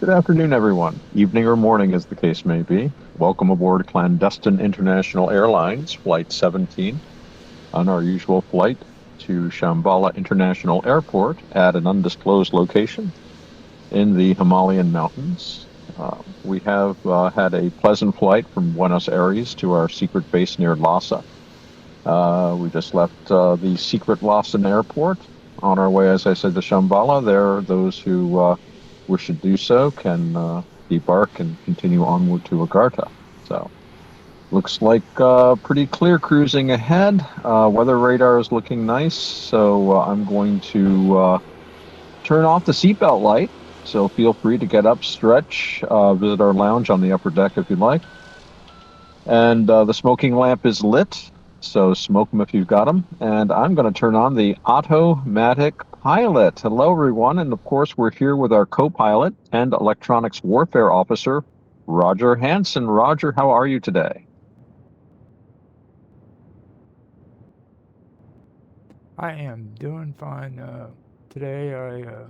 Good afternoon, everyone. Evening or morning, as the case may be. Welcome aboard Clandestine International Airlines Flight 17 on our usual flight to Shambhala International Airport at an undisclosed location in the Himalayan mountains. We have had a pleasant flight from Buenos Aires to our secret base near Lhasa. We just left the secret Lhasa airport on our way, as I said, to Shambhala. There, those who wish to do so can debark and continue onward to Agartha. So, looks like pretty clear cruising ahead. Weather radar is looking nice, so I'm going to turn off the seatbelt light. So feel free to get up, stretch, visit our lounge on the upper deck if you'd like. And the smoking lamp is lit, so smoke them if you've got them. And I'm going to turn on the Otto Matic Pilot. Hello, everyone. And of course, we're here with our co-pilot and electronics warfare officer, Roger Hansen. Roger, how are you today? I am doing fine. Today I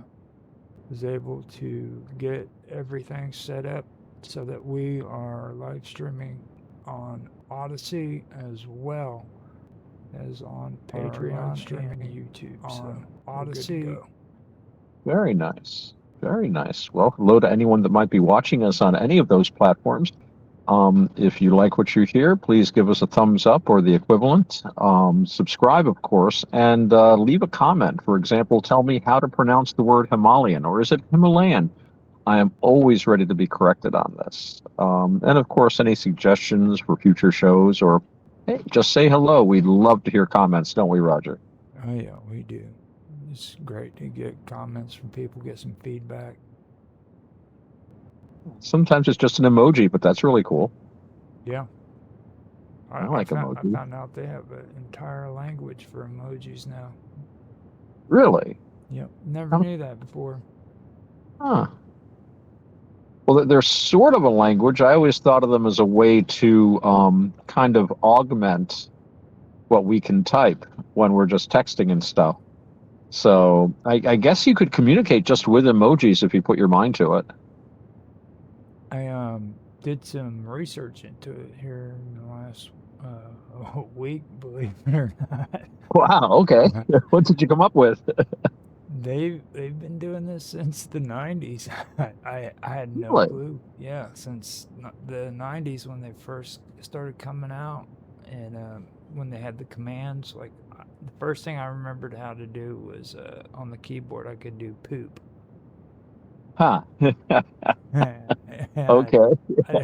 was able to get everything set up so that we are live streaming on Odyssey as well as on Patreon and YouTube. On Odyssey. Very nice. Very nice. Well, hello to anyone that might be watching us on any of those platforms. If you like what you hear, please give us a thumbs up or the equivalent. Subscribe, of course, and leave a comment. For example, tell me how to pronounce the word Himalayan, or is it Himalayan? I am always ready to be corrected on this. And of course, any suggestions for future shows, or hey, just say hello. We'd love to hear comments, don't we, Roger? Oh, yeah, we do. It's great to get comments from people, get some feedback. Sometimes it's just an emoji, but that's really cool. Yeah. I like I emojis. found out they have an entire language for emojis now. Really? Yep, never knew that before. Huh. Well, they're sort of a language. I always thought of them as a way to kind of augment what we can type when we're just texting and stuff. So I guess you could communicate just with emojis if you put your mind to it. I did some research into it here in the last week, believe it or not. Wow, okay. What did you come up with? They've been doing this since the 90s. I had no Really? clue. Yeah, since the 90s when they first started coming out, and when they had the commands. Like the first thing I remembered how to do was on the keyboard I could do poop. Huh. And Okay.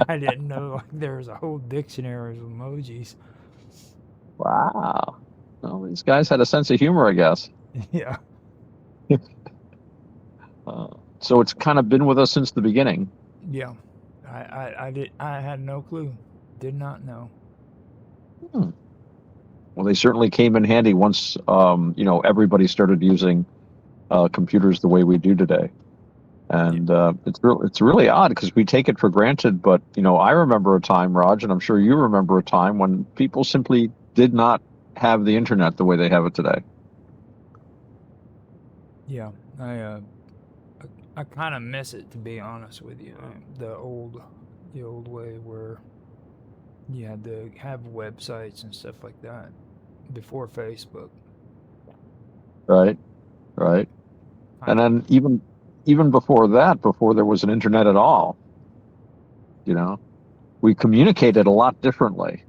I didn't know like there was a whole dictionary of emojis. Wow. Well, these guys had a sense of humor, I guess. Yeah. So it's kind of been with us since the beginning. Yeah. I had no clue. Did not know. Hmm. Well, they certainly came in handy once, everybody started using computers the way we do today. And it's really odd because we take it for granted. But, I remember a time, Raj, and I'm sure you remember a time when people simply did not have the internet the way they have it today. Yeah. I kind of miss it, to be honest with you. The old way where you had to have websites and stuff like that before Facebook. Right, right. And then even before that, before there was an internet at all, we communicated a lot differently.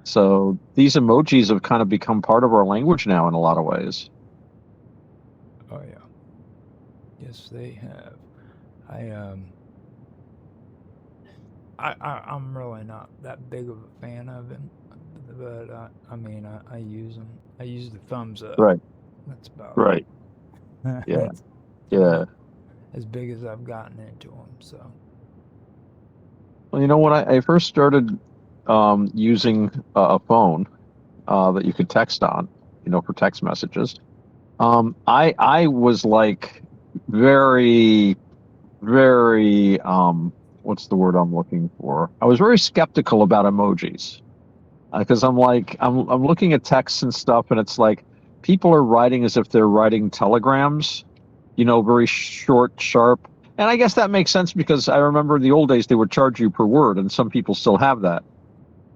So these emojis have kind of become part of our language now in a lot of ways. Oh yeah. Yes, they have. I'm really not that big of a fan of it, but I use them. I use the thumbs up. Right, That's about right. it. Yeah, That's yeah. as big as I've gotten into them. So Well, when I first started using a phone that you could text on, for text messages, I was like very, very, what's the word I'm looking for? I was very skeptical about emojis because I'm looking at texts and stuff, and it's like people are writing as if they're writing telegrams, very short, sharp. And I guess that makes sense because I remember in the old days they would charge you per word, and some people still have that.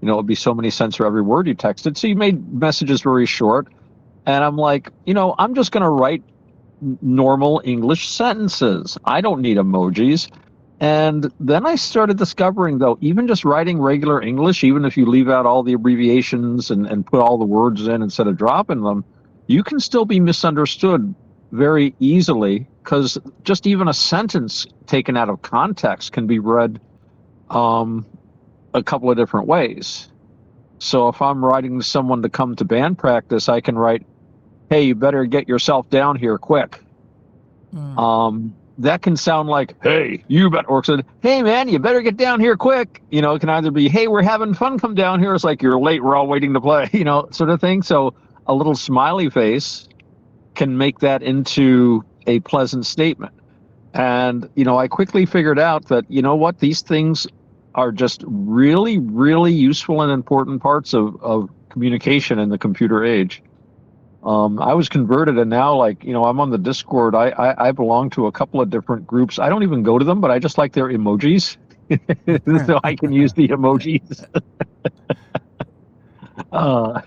It would be so many cents for every word you texted. So you made messages very short. And I'm like, I'm just going to write normal English sentences. I don't need emojis. And then I started discovering, though, even just writing regular English, even if you leave out all the abbreviations and put all the words in instead of dropping them, you can still be misunderstood very easily because just even a sentence taken out of context can be read a couple of different ways. So if I'm writing to someone to come to band practice, I can write, "Hey, you better get yourself down here quick." That can sound like, "Hey, you better," or said, "Hey, man, you better get down here quick." It can either be, "Hey, we're having fun, come down here." It's like, "You're late, we're all waiting to play," sort of thing. So a little smiley face can make that into a pleasant statement. And, I quickly figured out that, what, these things are just really, really useful and important parts of communication in the computer age. I was converted, and now, like, I'm on the Discord. I belong to a couple of different groups. I don't even go to them, but I just like their emojis, so I can use the emojis. uh,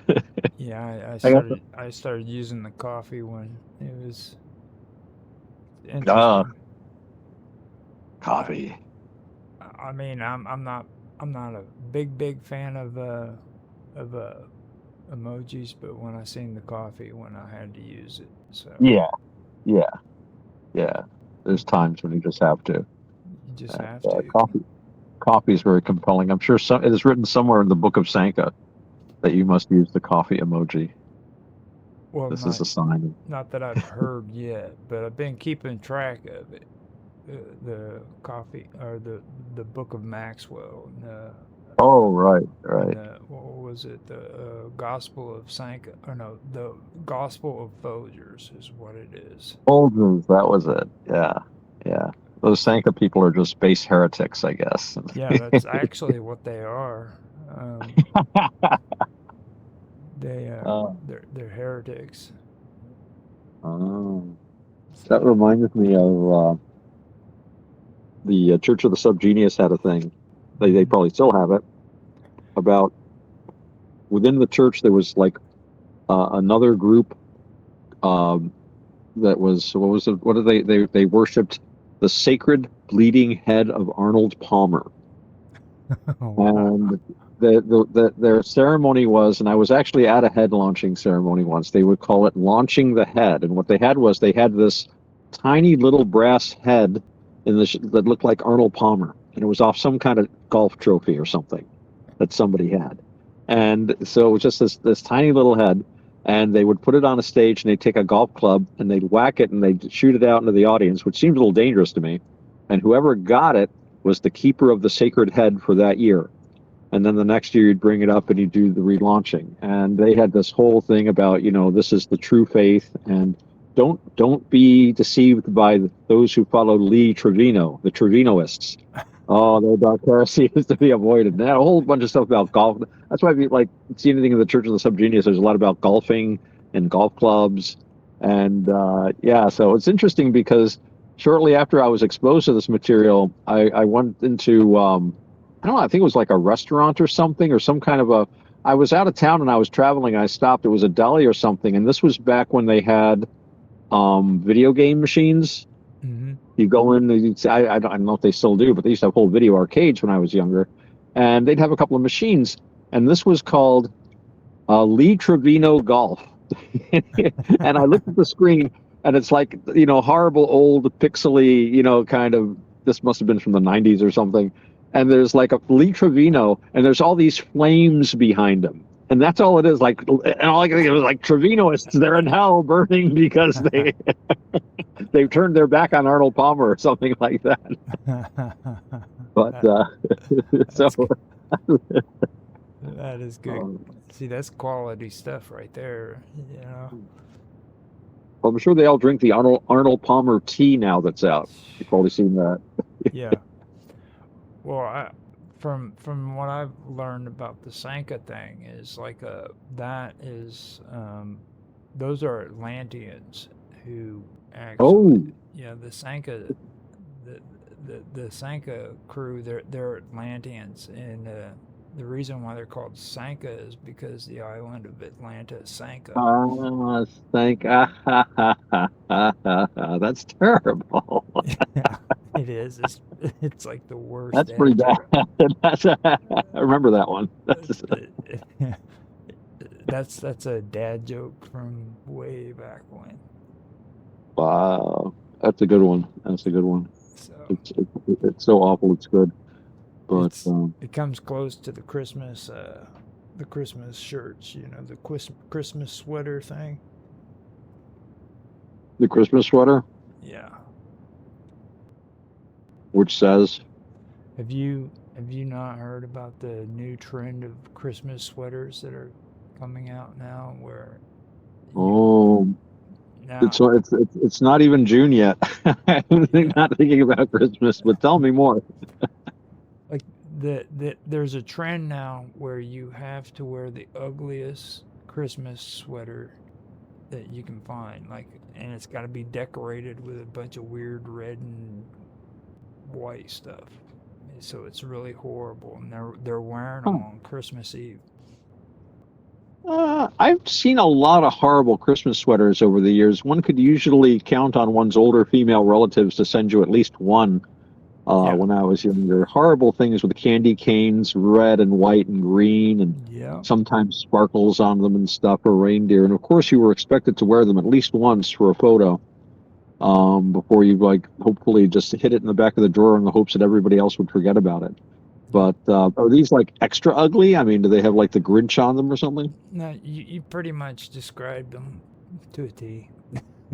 Yeah, I got I started using the coffee one. It was the interesting. I, coffee. I mean, I'm not a big fan of emojis, but when I seen the coffee, when I had to use it, so Yeah, yeah, yeah. There's times when you just have to. you just And, have to. coffee is very compelling. I'm sure it is written somewhere in the Book of Sanka that you must use the coffee emoji. Well, This is a sign. not that I've heard yet, but I've been keeping track of it. The coffee or the Book of Maxwell Oh, right, and right. what was it, the Gospel of Sanka, or no, the Gospel of Folgers is what it is. Folgers, that was it. Yeah, yeah. Those Sanka people are just base heretics, I guess. Yeah, that's actually what they are. Um, uh, they're heretics. oh. That So reminds me of the Church of the Subgenius had a thing. They mhm. probably still have it about within the church. There was like another group um, that was what was it? What did they worshipped the sacred bleeding head of Arnold Palmer. Wow. And their ceremony was, and I was actually at a head launching ceremony once. They would call it launching the head, and what they had was they had this tiny little brass head that looked like Arnold Palmer, and it was off some kind of golf trophy or something that somebody had. And so it was just this tiny little head, and they would put it on a stage, and they'd take a golf club and they'd whack it and they'd shoot it out into the audience, which seems a little dangerous to me. And whoever got it was the keeper of the sacred head for that year. And then the next year you'd bring it up and you'd do the relaunching. And they had this whole thing about, this is the true faith, and don't be deceived by those who follow Lee Trevino, the Trevinoists. Oh, their dark heresy is to be avoided. And a whole bunch of stuff about golf. That's why if you like see anything in the Church of the Subgenius, there's a lot about golfing and golf clubs. And yeah, so it's interesting because shortly after I was exposed to this material, I went into I don't know, I think it was like a restaurant or something, or some kind of a. I was out of town and I was traveling. I stopped. It was a deli or something, and this was back when they had video game machines. Hmm. You go in, I don't know if they still do, but they used to have whole video arcades when I was younger, and they'd have a couple of machines, and this was called Lee Trevino Golf. And I looked at the screen, and it's like, horrible old pixely, kind of. This must have been from the '90s or something. And there's like a Lee Trevino, and there's all these flames behind him. And that's all it is. Like, and all I could think of was like Trevinoists. They're in hell burning because they've turned their back on Arnold Palmer or something like that. But that, so that's that is good. um, See, that's quality stuff right there. You know. well, I'm sure they all drink the Arnold Palmer tea now that's out. You've probably seen that. Yeah. Well, from what I've learned about the Sanka thing is like that is those are Atlanteans who actually, Oh, the Sanka, the Sanka crew, they're Atlanteans, and the reason why they're called Sanka is because the island of Atlanta sank up. Thank. That's terrible. Yeah, it is. It's like the worst That's pretty dad bad. joke. I remember that one. That's a dad joke from way back when. Wow. That's a good one. That's a good one. So It's so awful. It's good. But it comes close to the Christmas shirts. You know, the Christmas sweater thing. the Christmas sweater, Yeah. which says, Have you not heard about the new trend of Christmas sweaters that are coming out now? Where you "Oh, now it's not even June yet." I'm yeah, not thinking about Christmas, but tell me more. like there's a trend now where you have to wear the ugliest Christmas sweater that you can find, like, and it's got to be decorated with a bunch of weird red and white stuff. So it's really horrible, and they're wearing them Huh. on Christmas Eve. I've seen a lot of horrible Christmas sweaters over the years. One could usually count on one's older female relatives to send you at least one. Yeah, When I was younger, horrible things with candy canes, red and white and green, and yeah. sometimes sparkles on them and stuff, or reindeer. And of course, you were expected to wear them at least once for a photo, before you like hopefully just hit it in the back of the drawer in the hopes that everybody else would forget about it. Yep. But are these like extra ugly? I mean, do they have like the Grinch on them or something? No, you pretty much described them to a T.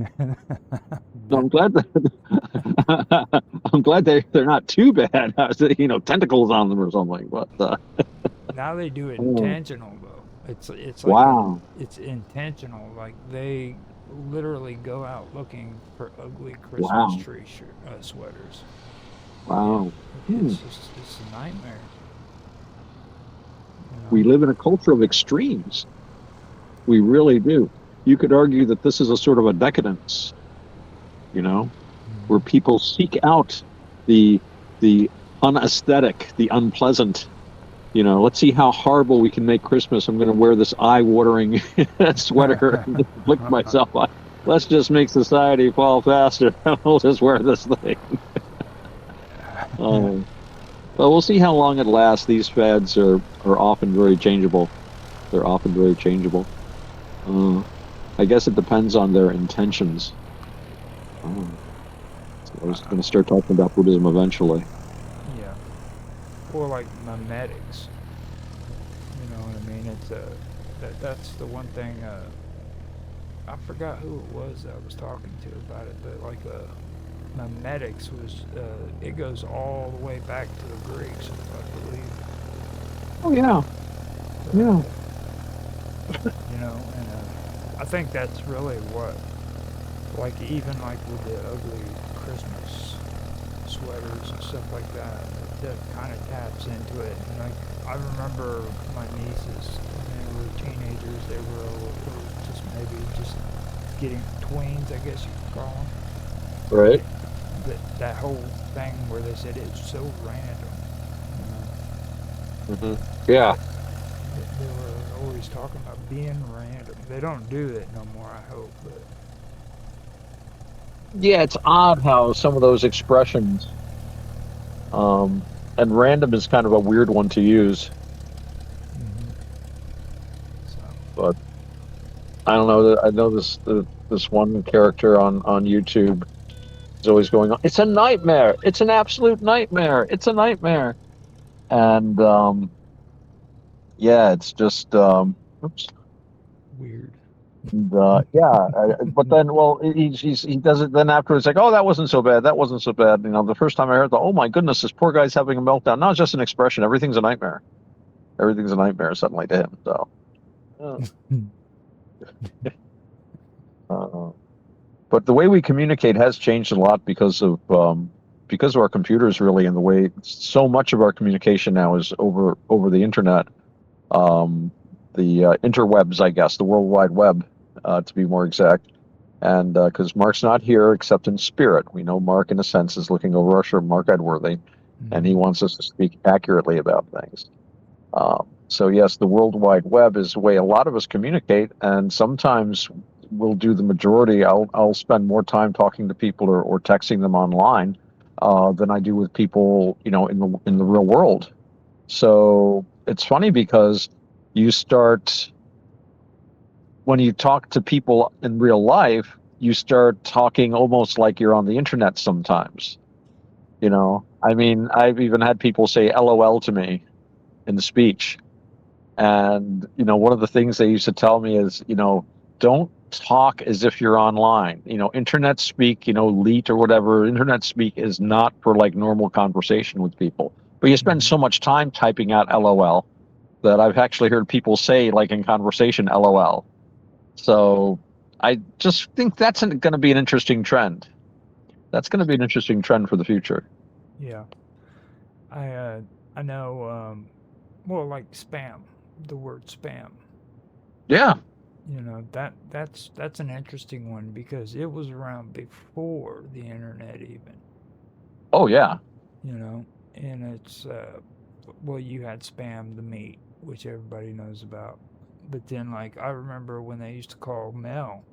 No, But I'm glad that I'm glad they're not too bad. Tentacles on them or something. But now they do it oh, intentional though. It's like wow, it's intentional. Like they literally go out looking for ugly Christmas wow, tree sweaters. Yeah, wow. Hmm. it's a nightmare. You We know. live in a culture of extremes. We really do. You could argue that this is a sort of a decadence, you know, where Mhm. people seek out the the unaesthetic, the unpleasant. Let's see how horrible we can make Christmas. I'm going to wear this eye-watering sweater and flick myself. Let's just make society fall faster. We'll just wear this thing. Um, but we'll see how long it lasts. These fads are often very changeable. They're often very changeable. Uh, I guess it depends on their intentions. Oh, so I was going to start talking about Buddhism eventually. Yeah, or like mimetics. You know what I mean? That's the one thing. I forgot who it was that I was talking to about it, but like mimetics was it goes all the way back to the Greeks, I believe. Oh yeah, yeah. You know, and I think that's really what, like even like with the ugly Christmas sweaters and stuff like that, that kind of taps into it. And like I remember my nieces when they were teenagers, they were just maybe just getting tweens, I guess you could call them. Right. They, that whole thing where they said it's so random. You know, Hmm. Yeah. they were always talking about being random. They don't do it no more, I hope. But Yeah, it's odd how some of those expressions, um, and random is kind of a weird one to use, hmm so but I don't know. I know this one character on YouTube is always going on. It's a nightmare. It's an absolute nightmare. It's a nightmare. And yeah, it's just oops. weird. And, yeah, but then, well, he does it. Then afterwards, like, oh, that wasn't so bad. That wasn't so bad. The first time I heard the, oh my goodness, this poor guy's having a meltdown. No, it's just an expression. Everything's a nightmare. Everything's a nightmare suddenly to him. So, uh, uh, but the way we communicate has changed a lot because of our computers, really, and the way so much of our communication now is over the internet, the interwebs, I guess, the World Wide Web, to be more exact. And because Mark's not here except in spirit, we know Mark, in a sense, is looking over our shoulder, Mark Edworthy, and he wants us to speak accurately about things. So yes, the World Wide Web is the way a lot of us communicate, and sometimes we'll do the majority. I'll spend more time talking to people or texting them online than I do with people, in the real world. So it's funny because you start when you talk to people in real life, you start talking almost like you're on the internet sometimes. I mean, I've even had people say LOL to me in the speech. And, one of the things they used to tell me is, don't talk as if you're online. Internet speak, leet or whatever, internet speak is not for like normal conversation with people. But you spend so much time typing out LOL that I've actually heard people say, like in conversation, LOL. So I just think that's going to be an interesting trend. That's going to be an interesting trend for the future. Yeah. I know. Well, like spam, the word spam. Yeah. That's an interesting one because it was around before the internet even. Oh, yeah. And it's well, you had spam the meat, which everybody knows about. But then, like, I remember when they used to call mail,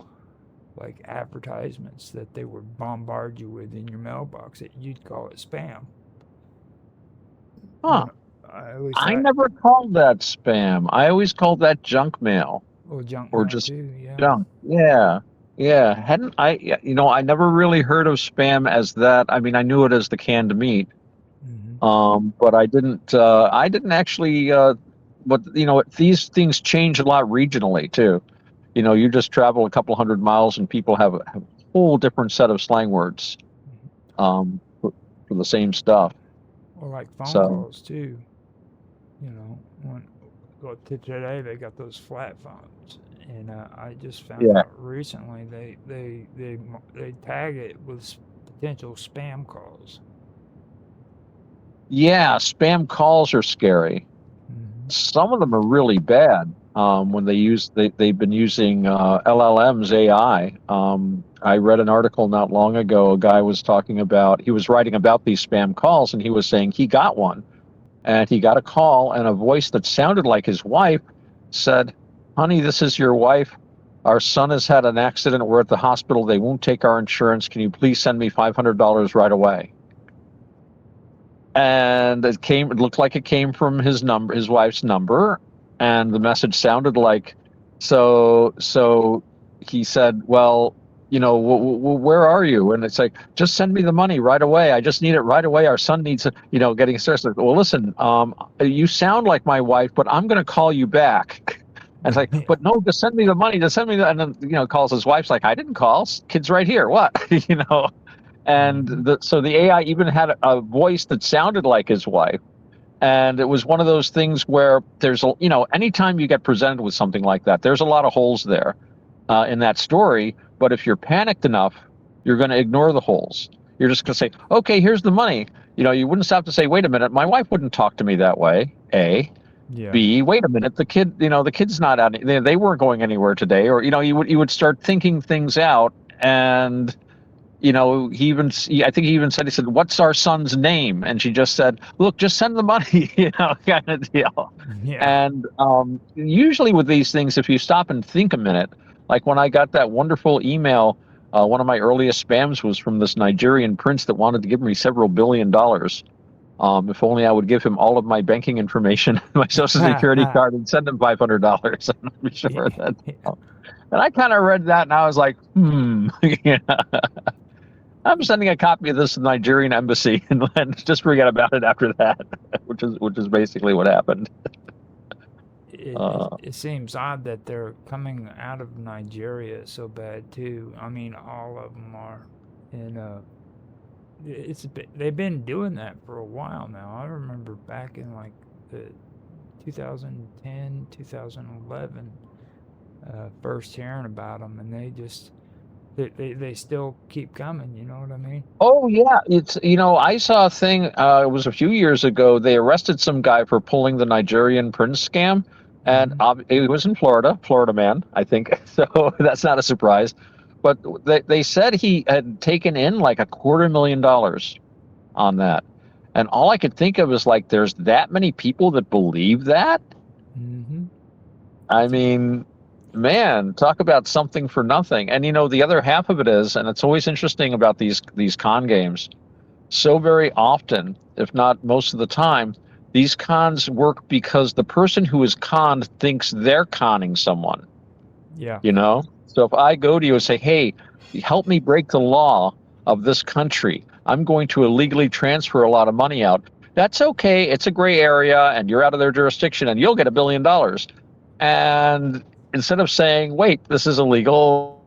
like advertisements that they would bombard you with in your mailbox, that you'd call it spam. Huh. At least I never called that spam. I always called that junk mail or junk or mail just too. Yeah. junk. Yeah. Yeah. Hadn't I, I never really heard of spam as that. I mean, I knew it as the canned meat. But I didn't actually, but these things change a lot regionally too. You just travel a couple hundred miles and people have a whole different set of slang words, for the same stuff. Or like phone So calls too. When well, today they got those flat phones, and I just found yeah, out recently they tag it with potential spam calls. yeah, spam calls are scary. Some of them are really bad. When they've been using LLMs AI. I read an article not long ago. A guy was talking about he was writing about these spam calls, and he was saying he got one, and he got a call, and a voice that sounded like his wife said, "Honey, this is your wife. Our son has had an accident. We're at the hospital. They won't take our insurance. Can you please send me $500 right away?" And it looked like it came from his wife's number, and the message sounded like, so he said, well, where are you? And it's like, just send me the money right away. I just need it right away. Our son needs it, getting stressed. Like, well, listen, you sound like my wife, but I'm going to call you back. And it's like, but no, just send me the money. Just send me the, and then, calls his wife's like, I didn't call. Kid's right here. What? And so the AI even had a voice that sounded like his wife. And it was one of those things where anytime you get presented with something like that, there's a lot of holes there in that story. But if you're panicked enough, you're going to ignore the holes. You're just going to say, okay, here's the money. You wouldn't stop to say, wait a minute, my wife wouldn't talk to me that way. A. Yeah. B, wait a minute, the kid's not out. They weren't going anywhere today. Or, you would start thinking things out. And I think he even said, what's our son's name? And she just said, look, just send the money, kind of deal. Yeah. And usually with these things, if you stop and think a minute, like when I got that wonderful email, one of my earliest spams was from this Nigerian prince that wanted to give me several $billion. If only I would give him all of my banking information, my social security card, and send him $500. I'm sure that. And I kind of read that and I was like, I'm sending a copy of this to the Nigerian embassy and just forget about it after that, which is basically what happened. It seems odd that they're coming out of Nigeria so bad too. I mean, all of them are, and they've been doing that for a while now. I remember back in like the 2010, 2011, first hearing about them, and they still keep coming. You know what I mean? Oh yeah, I saw a thing. It was a few years ago. They arrested some guy for pulling the Nigerian prince scam, and it was in Florida man, I think. So that's not a surprise. but they said he had taken in like $250,000 on that. And all I could think of is like, there's that many people that believe that. Mm-hmm. I mean, man, talk about something for nothing. And the other half of it is, and it's always interesting about these con games. So very often, if not most of the time, these cons work because the person who is conned thinks they're conning someone. Yeah. So if I go to you and say, hey, help me break the law of this country, I'm going to illegally transfer a lot of money out. That's okay. It's a gray area and you're out of their jurisdiction and you'll get $1 billion. And instead of saying, wait, this is illegal,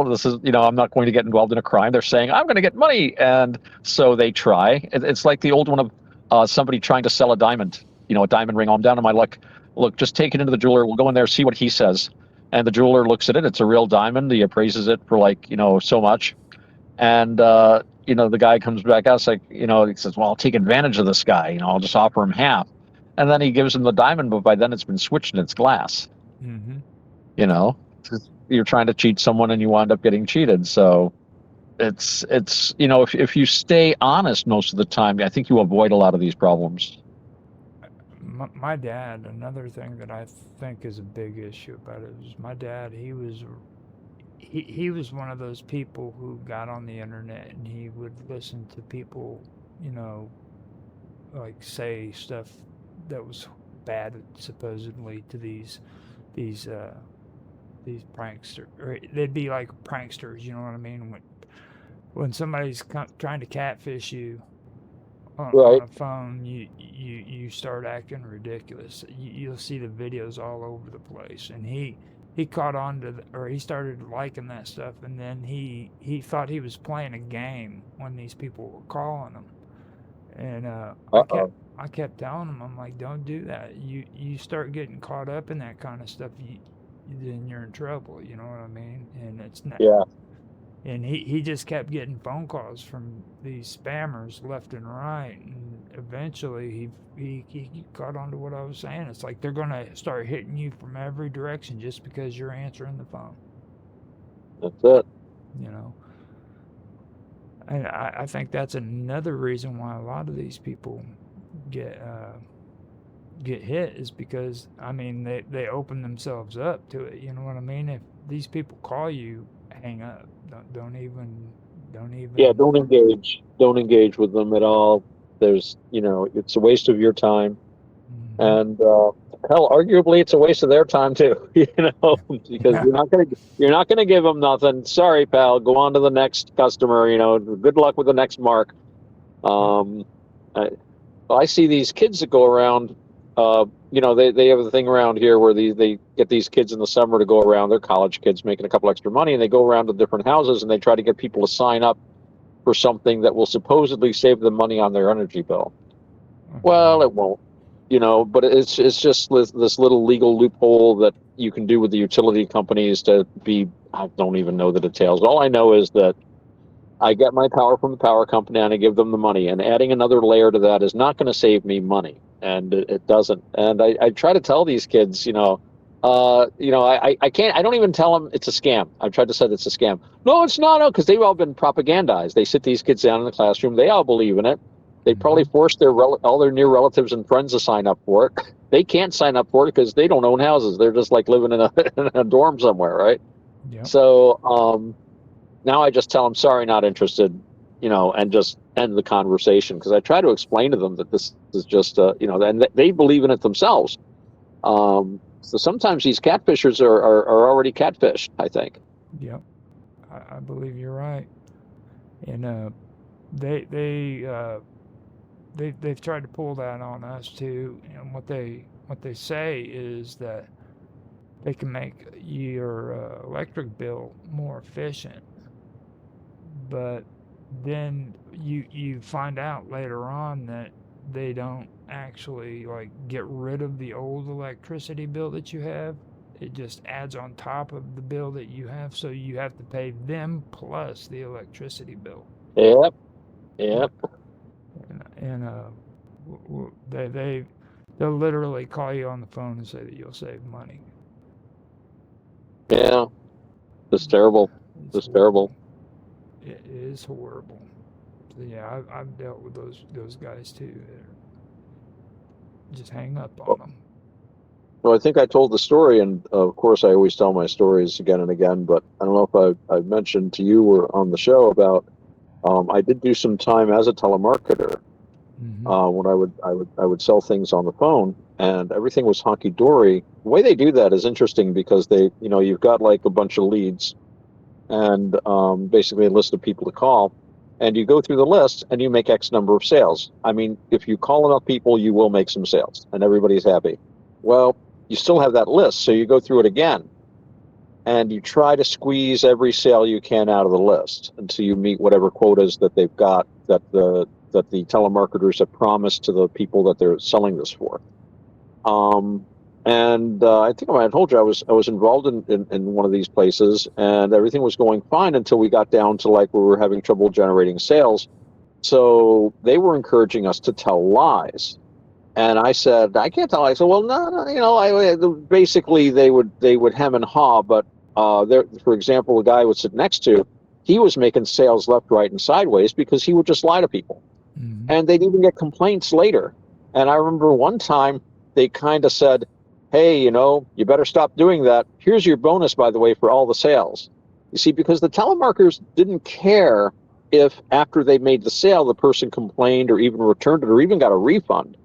this is, I'm not going to get involved in a crime, they're saying, I'm going to get money. And so they try. It's like the old one of somebody trying to sell a diamond, a diamond ring. Oh, I'm down on my luck. Look, just take it into the jeweler. We'll go in there, see what he says. And the jeweler looks at it. It's a real diamond. He appraises it for like, so much. And, the guy comes back out, like, he says, well, I'll take advantage of this guy. I'll just offer him half. And then he gives him the diamond, but by then it's been switched and it's glass. Mm-hmm. You know, you're trying to cheat someone and you wind up getting cheated. So it's if you stay honest most of the time, I think you avoid a lot of these problems. My dad, another thing that I think is a big issue about it is my dad. He was one of those people who got on the internet and he would listen to people, you know, like say stuff that was bad supposedly to these these pranksters. Or they'd be like pranksters, you know what I mean? When somebody's trying to catfish you on Right. a phone, you start acting ridiculous. You'll see the videos all over the place, and he caught on to or he started liking that stuff, and then he thought he was playing a game when these people were calling him, and Uh-oh. I kept telling him, I'm like, don't do that. You start getting caught up in that kind of stuff, then you're in trouble. You know what I mean? And it's not. Yeah. And he just kept getting phone calls from these spammers left and right, and eventually he caught on to what I was saying. It's like they're gonna start hitting you from every direction just because you're answering the phone, That's it. you know. And I think that's another reason why a lot of these people get get hit is because I mean they open themselves up to it. You know what I mean? If these people call you, hang up. Don't Yeah, even. don't engage with them at all. There's, it's a waste of your time. Mm-hmm. And hell, arguably it's a waste of their time too, because Yeah. you're not gonna give them nothing. Sorry, pal, go on to the next customer, good luck with the next mark. Yeah. um I see these kids that go around. They have a thing around here where they get these kids in the summer to go around. They're college kids making a couple extra money, and they go around to different houses and they try to get people to sign up for something that will supposedly save them money on their energy bill. Well, it won't, but it's just this little legal loophole that you can do with the utility companies to be. I don't even know the details. All I know is that I get my power from the power company and I give them the money. And adding another layer to that is not going to save me money. And it doesn't. And I try to tell these kids, I can't, I don't even tell them it's a scam. I've tried to say it's a scam. No, it's not. No, because they've all been propagandized. They sit these kids down in the classroom. They all believe in it. They probably Mm-hmm. forced all their near relatives and friends to sign up for it. They can't sign up for it because they don't own houses. They're just like living in a, in a dorm somewhere, right? Yep. So, now I just tell them, sorry, not interested, and just end the conversation because I try to explain to them that this is just, and they believe in it themselves. So sometimes these catfishers are already catfished, I think. Yep. I believe you're right. And they they uh, they've tried to pull that on us too. And what they say is that they can make your electric bill more efficient, but then you find out later on that they don't actually like get rid of the old electricity bill that you have. It just adds on top of the bill that you have, so you have to pay them plus the electricity bill. Yep, Yeah. yep. And they'll literally call you on the phone and say that you'll save money. Yeah, it's terrible. It's It's terrible. horrible. It is horrible. So yeah, I've dealt with those guys too. They're just hang up on them. Well, I think I told the story, and of course, I always tell my stories again and again. But I don't know if I've mentioned to you or on the show about I did do some time as a telemarketer Mm-hmm. when I would sell things on the phone, and everything was honky dory. The way they do that is interesting because you've got like a bunch of leads and basically a list of people to call, and you go through the list and you make X number of sales. I mean, if you call enough people, you will make some sales, and everybody's happy. Well, you still have that list, so you go through it again and you try to squeeze every sale you can out of the list until you meet whatever quotas that they've got that the telemarketers have promised to the people that they're selling this for. Um, and I think I might have told you I was involved in one of these places, and everything was going fine until we got down to like we were having trouble generating sales. So they were encouraging us to tell lies. And I said, I can't tell. I said, well, no, no, basically they would hem and haw, but there, for example, the guy I would sit next to, he was making sales left, right, and sideways because he would just lie to people, Mm-hmm. and they'd even get complaints later. And I remember one time they kind of said, hey, you better stop doing that. Here's your bonus, by the way, for all the sales. You see, because the telemarketers didn't care if after they made the sale, the person complained or even returned it or even got a refund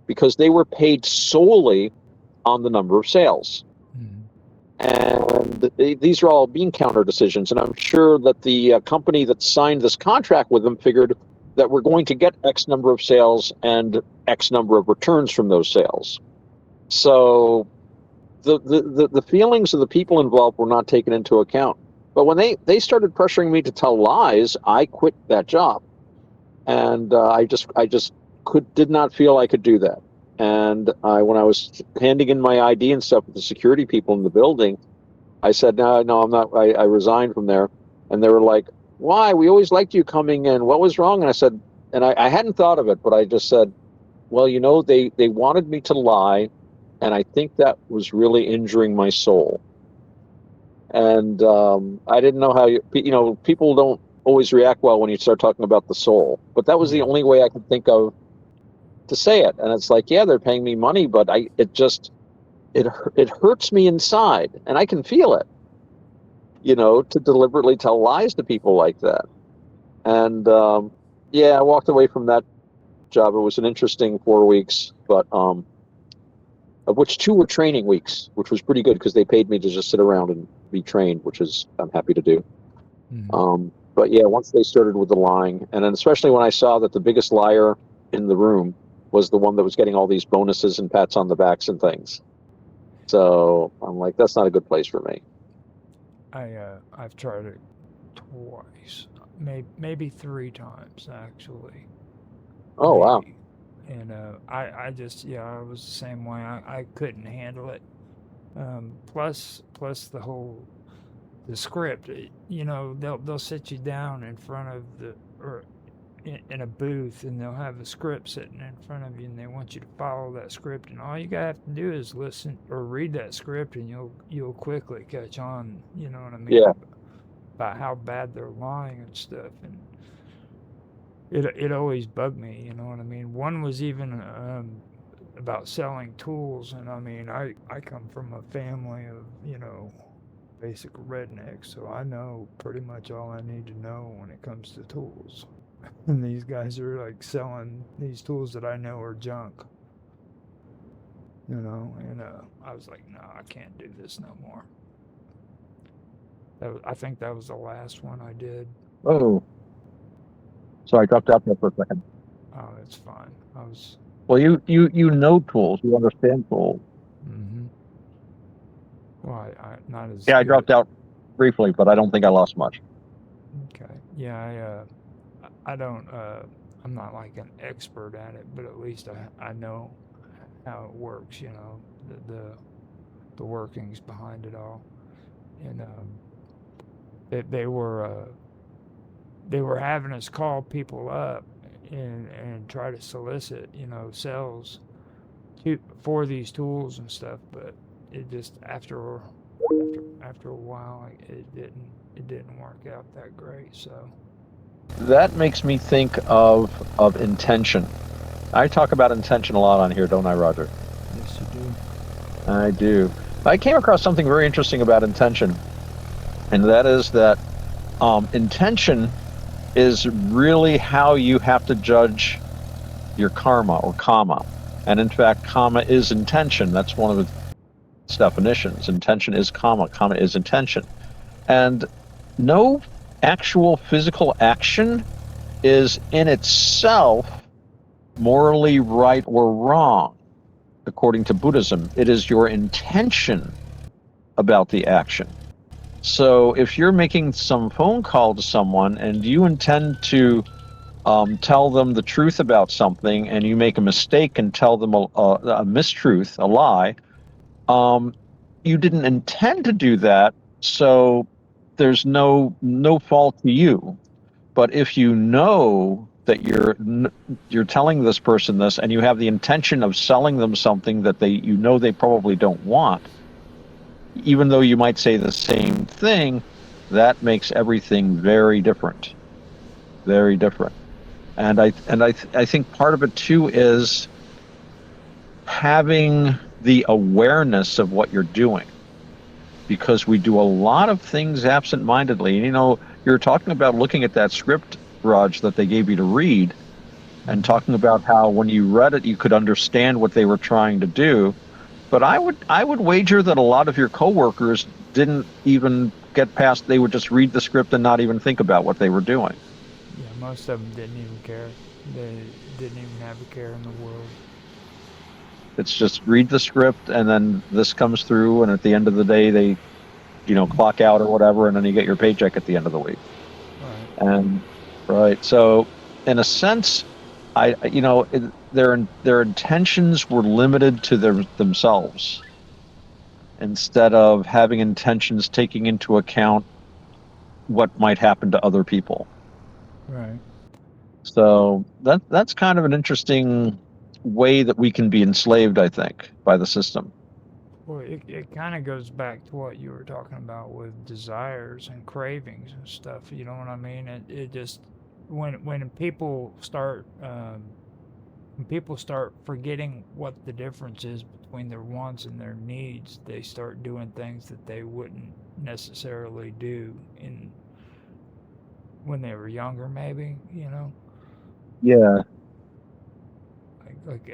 because they were paid solely on the number of sales. Mm-hmm. And these are all bean counter decisions. And I'm sure that the company that signed this contract with them figured that we're going to get X number of sales and X number of returns from those sales. So the feelings of the people involved were not taken into account. But when they started pressuring me to tell lies, I quit that job, and I just did not feel I could do that. And when I was handing in my ID and stuff with the security people in the building, I said, no, no, I'm not. I resigned from there, and they were like, why? We always liked you coming in. What was wrong? And I said, and I hadn't thought of it, but I just said, well, they wanted me to lie, and I think that was really injuring my soul. And I didn't know how people don't always react well when you start talking about the soul, but that was the Yeah. only way I could think of to say it. And it's like, yeah, they're paying me money, but it hurts me inside, and I can feel it, to deliberately tell lies to people like that. And yeah, I walked away from that job. It was an interesting 4 weeks, but of which 2 were training weeks, which was pretty good because they paid me to just sit around and be trained, which is I'm happy to do. Mm-hmm. But yeah, once they started with the lying, and then especially when I saw that the biggest liar in the room was the one that was getting all these bonuses and pats on the backs and things. So I'm like, that's not a good place for me. I've tried it twice, maybe 3 times actually, Oh wow. maybe. And I just yeah I was the same way. I couldn't handle it. Plus the script. They'll sit you down in front of the or in a booth, and they'll have a script sitting in front of you, and they want you to follow that script, and all you gotta have to do is listen or read that script, and you'll quickly catch on. You know what I Yeah. mean? About how bad they're lying and stuff, and it always bugged me. You know what I mean? One was even about selling tools, and I mean I come from a family of basic rednecks, so I know pretty much all I need to know when it comes to tools. And these guys are like selling these tools that I know are junk, and I was like, no, I can't do this no more. I think that was the last one I did. Oh, so I dropped out there for a second. Oh, it's fine. I was. Well, you know tools, you understand tools. Mm-hmm. Well, I not as Yeah, I good. dropped out briefly, but I don't think I lost much. Okay. Yeah, I don't. I'm not like an expert at it, but at least I know how it works. The workings behind it all, and they were having us call people up and try to solicit sales for these tools and stuff, but it just after a while, it didn't work out that great. So That makes me think of intention. I talk about intention a lot on here, don't I, Roger? yes, you do. I do. I came across something very interesting about intention, and that is that intention is really how you have to judge your karma or karma. And in fact, karma is intention. That's one of its definitions. Intention is karma. Karma is intention. And no actual physical action is in itself morally right or wrong, according to Buddhism. It is your intention about the action. So if you're making some phone call to someone and you intend to tell them the truth about something and you make a mistake and tell them a mistruth, a lie, um, you didn't intend to do that, so there's no fault to you. But if you know that you're telling this person this and you have the intention of selling them something that they probably don't want, even though you might say the same thing, that makes everything very different, very different. And I think part of it too is having the awareness of what you're doing, because we do a lot of things absent-mindedly. And you're talking about looking at that script, Raj, that they gave you to read, and talking about how when you read it you could understand what they were trying to do. But I would wager that a lot of your coworkers didn't even get past, they would just read the script and not even think about what they were doing. Yeah, most of them didn't even care. They didn't even have a care in the world. It's just read the script and then this comes through, and at the end of the day they clock out or whatever, and then you get your paycheck at the end of the week. Right. And right, so in a sense, their intentions were limited to themselves, instead of having intentions taking into account what might happen to other people. Right. So that's kind of an interesting way that we can be enslaved, I think, by the system. Well, it kind of goes back to what you were talking about with desires and cravings and stuff. You know what I mean? It just when people start forgetting what the difference is between their wants and their needs, they start doing things that they wouldn't necessarily do in when they were younger, maybe. Yeah, Like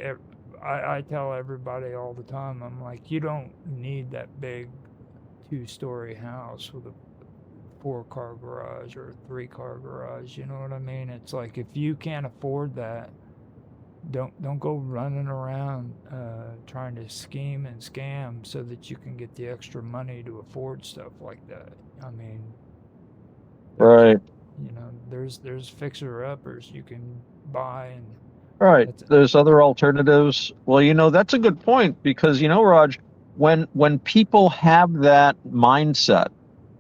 I tell everybody all the time, I'm like, you don't need that big two-story house with a four-car garage or a three-car garage. You know what I mean? It's like if you can't afford that, don't go running around trying to scheme and scam so that you can get the extra money to afford stuff like that. I mean, there's right. there's fixer uppers you can buy, and Right. that's There's other alternatives. Well, that's a good point, because Raj, when people have that mindset,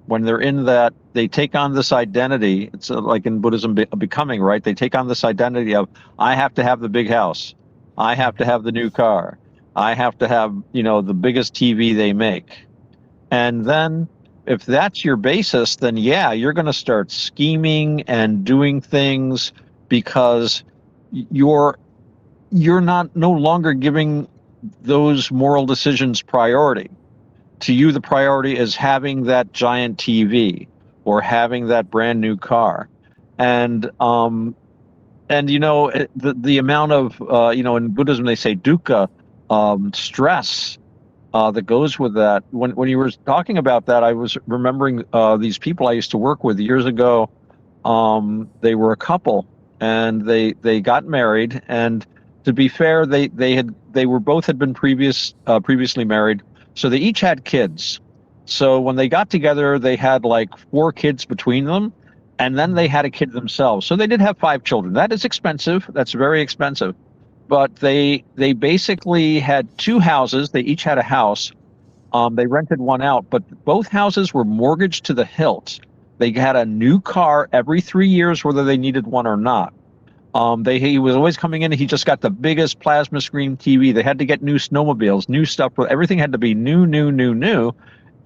when they're in that, they take on this identity. It's like in Buddhism, becoming, right? They take on this identity of, I have to have the big house, I have to have the new car, I have to have the biggest TV they make. And then if that's your basis, then yeah, you're going to start scheming and doing things, because you're you're not no longer giving those moral decisions priority. To you, the priority is having that giant TV or having that brand new car. And the amount of in Buddhism they say dukkha, stress, that goes with that. When you were talking about that, I was remembering these people I used to work with years ago. They were a couple, and they got married. And to be fair, they were both had been previously married, so they each had kids. So when they got together, they had like 4 kids between them, and then they had a kid themselves. So they did have 5 children. That is expensive. That's very expensive. But they basically had 2 houses. They each had a house. They rented one out, but both houses were mortgaged to the hilt. They had a new car every 3 years, whether they needed one or not. He was always coming in. He just got the biggest plasma screen TV. They had to get new snowmobiles, new stuff. Everything had to be new, new, new, new.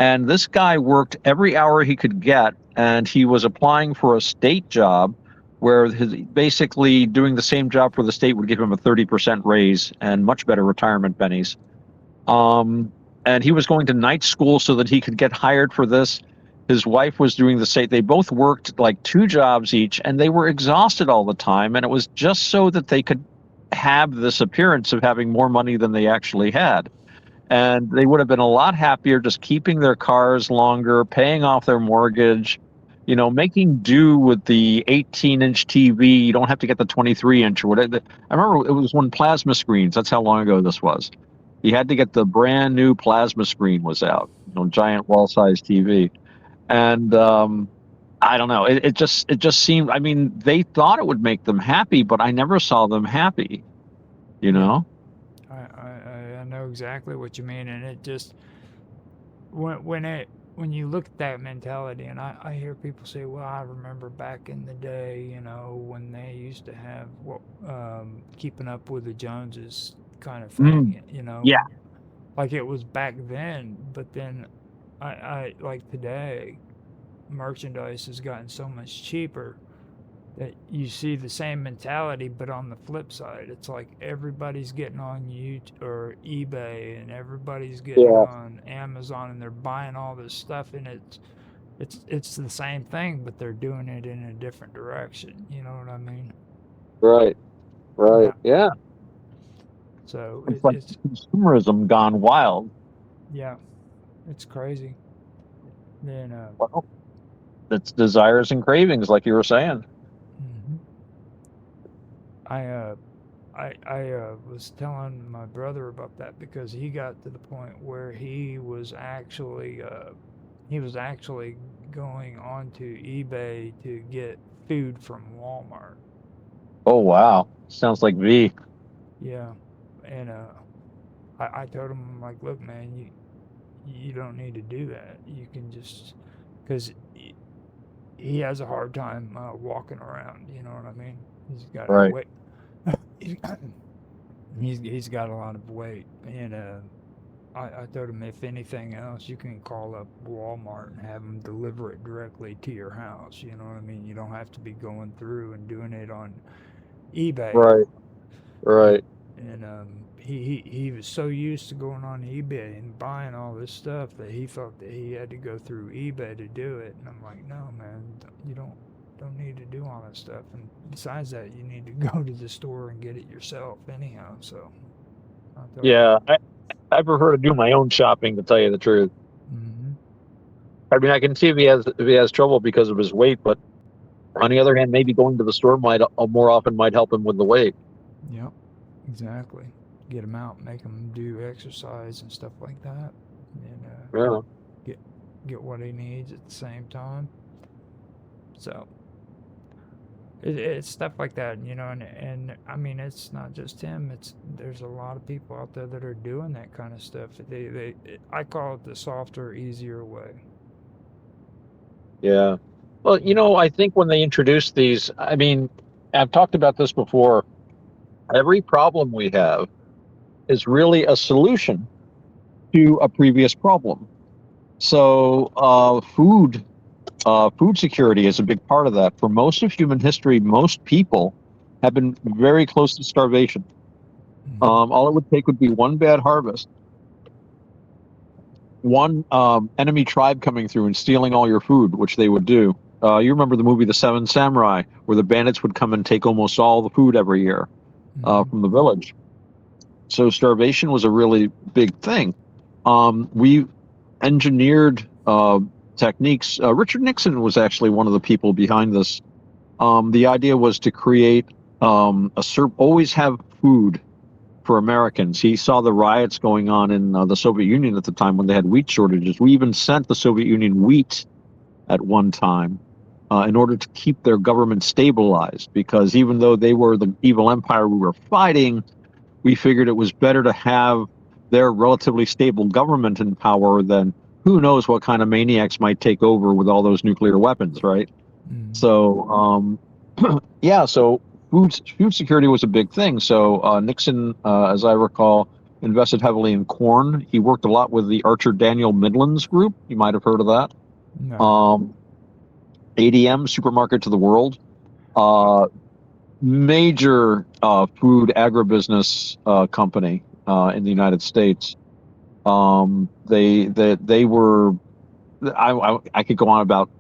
And this guy worked every hour he could get, and he was applying for a state job where basically doing the same job for the state would give him a 30% raise and much better retirement bennies. And he was going to night school so that he could get hired for this. His wife was doing the same. They both worked like 2 jobs each, and they were exhausted all the time. And it was just so that they could have this appearance of having more money than they actually had. And they would have been a lot happier just keeping their cars longer, paying off their mortgage, making do with the 18-inch TV. You don't have to get the 23-inch or whatever. I remember it was when plasma screens. That's how long ago this was. You had to get the brand new plasma screen was out, giant wall-sized TV. And I don't know. It just seemed. I mean, they thought it would make them happy, but I never saw them happy. Yeah. I know exactly what you mean, and it just when you look at that mentality, and I hear people say, "Well, I remember back in the day, when they used to have keeping up with the Joneses kind of thing, Yeah. like it was back then." But then I like today, merchandise has gotten so much cheaper that you see the same mentality, but on the flip side, it's like everybody's getting on YouTube or eBay, and everybody's getting Yeah. on Amazon, and they're buying all this stuff, and it's the same thing, but they're doing it in a different direction. You know what I mean? Right. Right. Yeah. Yeah. So It's like it's consumerism gone wild. yeah, it's crazy. Then Well, it's desires and cravings, like you were saying. mhm. I was telling my brother about that because he got to the point where he was actually going onto eBay to get food from Walmart. Oh, wow. Sounds like V. Yeah, and I told him, I'm like, look, man, you don't need to do that. You can just because he has a hard time walking around. You know what I mean? He's got Right. weight. He's got a lot of weight, and I told him if anything else, you can call up Walmart and have them deliver it directly to your house. You know what I mean? You don't have to be going through and doing it on eBay. Right. Right. And he was so used to going on eBay and buying all this stuff that he thought that he had to go through eBay to do it. And I'm like, no, man, you don't need to do all that stuff. And besides that, you need to go to the store and get it yourself anyhow. So I told him, Yeah. I prefer to do my own shopping, to tell you the truth. mm-hmm, I mean, I can see if he has trouble because of his weight, but on the other hand, maybe going to the store might more often might help him with the weight. yep, exactly. Get him out, make him do exercise and stuff like that, and Yeah. get get what he needs at the same time. So it's stuff like that, and I mean, it's not just him. There's a lot of people out there that are doing that kind of stuff. I call it the softer, easier way. Yeah. Well, I think when they introduced these, I mean, I've talked about this before. Every problem we have is really a solution to a previous problem. So, food security is a big part of that. For most of human history, most people have been very close to starvation. Hmm. All it would take would be one bad harvest, one enemy tribe coming through and stealing all your food, which they would do. You remember the movie The Seven Samurai, where the bandits would come and take almost all the food every year Hmm. from the village. So starvation was a really big thing. We engineered techniques. Richard Nixon was actually one of the people behind this. The idea was to create always have food for Americans. He saw the riots going on in the Soviet Union at the time when they had wheat shortages. We even sent the Soviet Union wheat at one time in order to keep their government stabilized, because even though they were the evil empire we were fighting, we figured it was better to have their relatively stable government in power than who knows what kind of maniacs might take over with all those nuclear weapons, right? Hmm. So, yeah, so food security was a big thing. So Nixon, as I recall, invested heavily in corn. He worked a lot with the Archer Daniel Midlands Group. You might have heard of that. No. ADM, Supermarket to the World. Oh, Major food agribusiness company in the United States. They were. I could go on about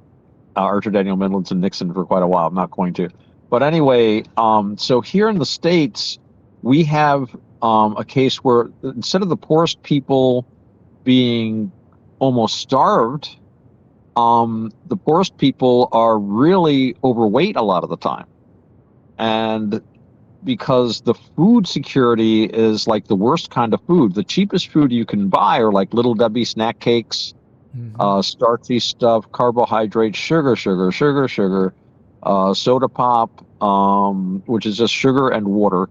Archer Daniel Midlands and Nixon for quite a while. I'm not going to. But anyway, so here in the States, we have a case where instead of the poorest people being almost starved, the poorest people are really overweight a lot of the time. And because the food security is like the worst kind of food, the cheapest food you can buy are like Little Debbie snack cakes, starchy stuff, carbohydrates, sugar, soda pop, which is just sugar and water.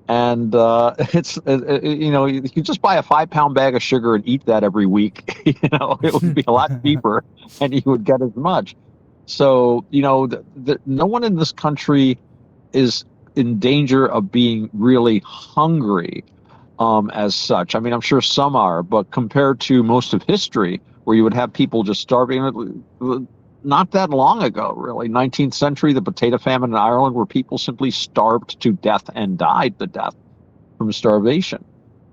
And you could just buy a 5-pound bag of sugar and eat that every week. It would be a lot cheaper, and you would get as much. So, no one in this country is in danger of being really hungry as such. I mean, I'm sure some are, but compared to most of history, where you would have people just starving, not that long ago, really, 19th century, the potato famine in Ireland, where people simply starved to death and died to death from starvation.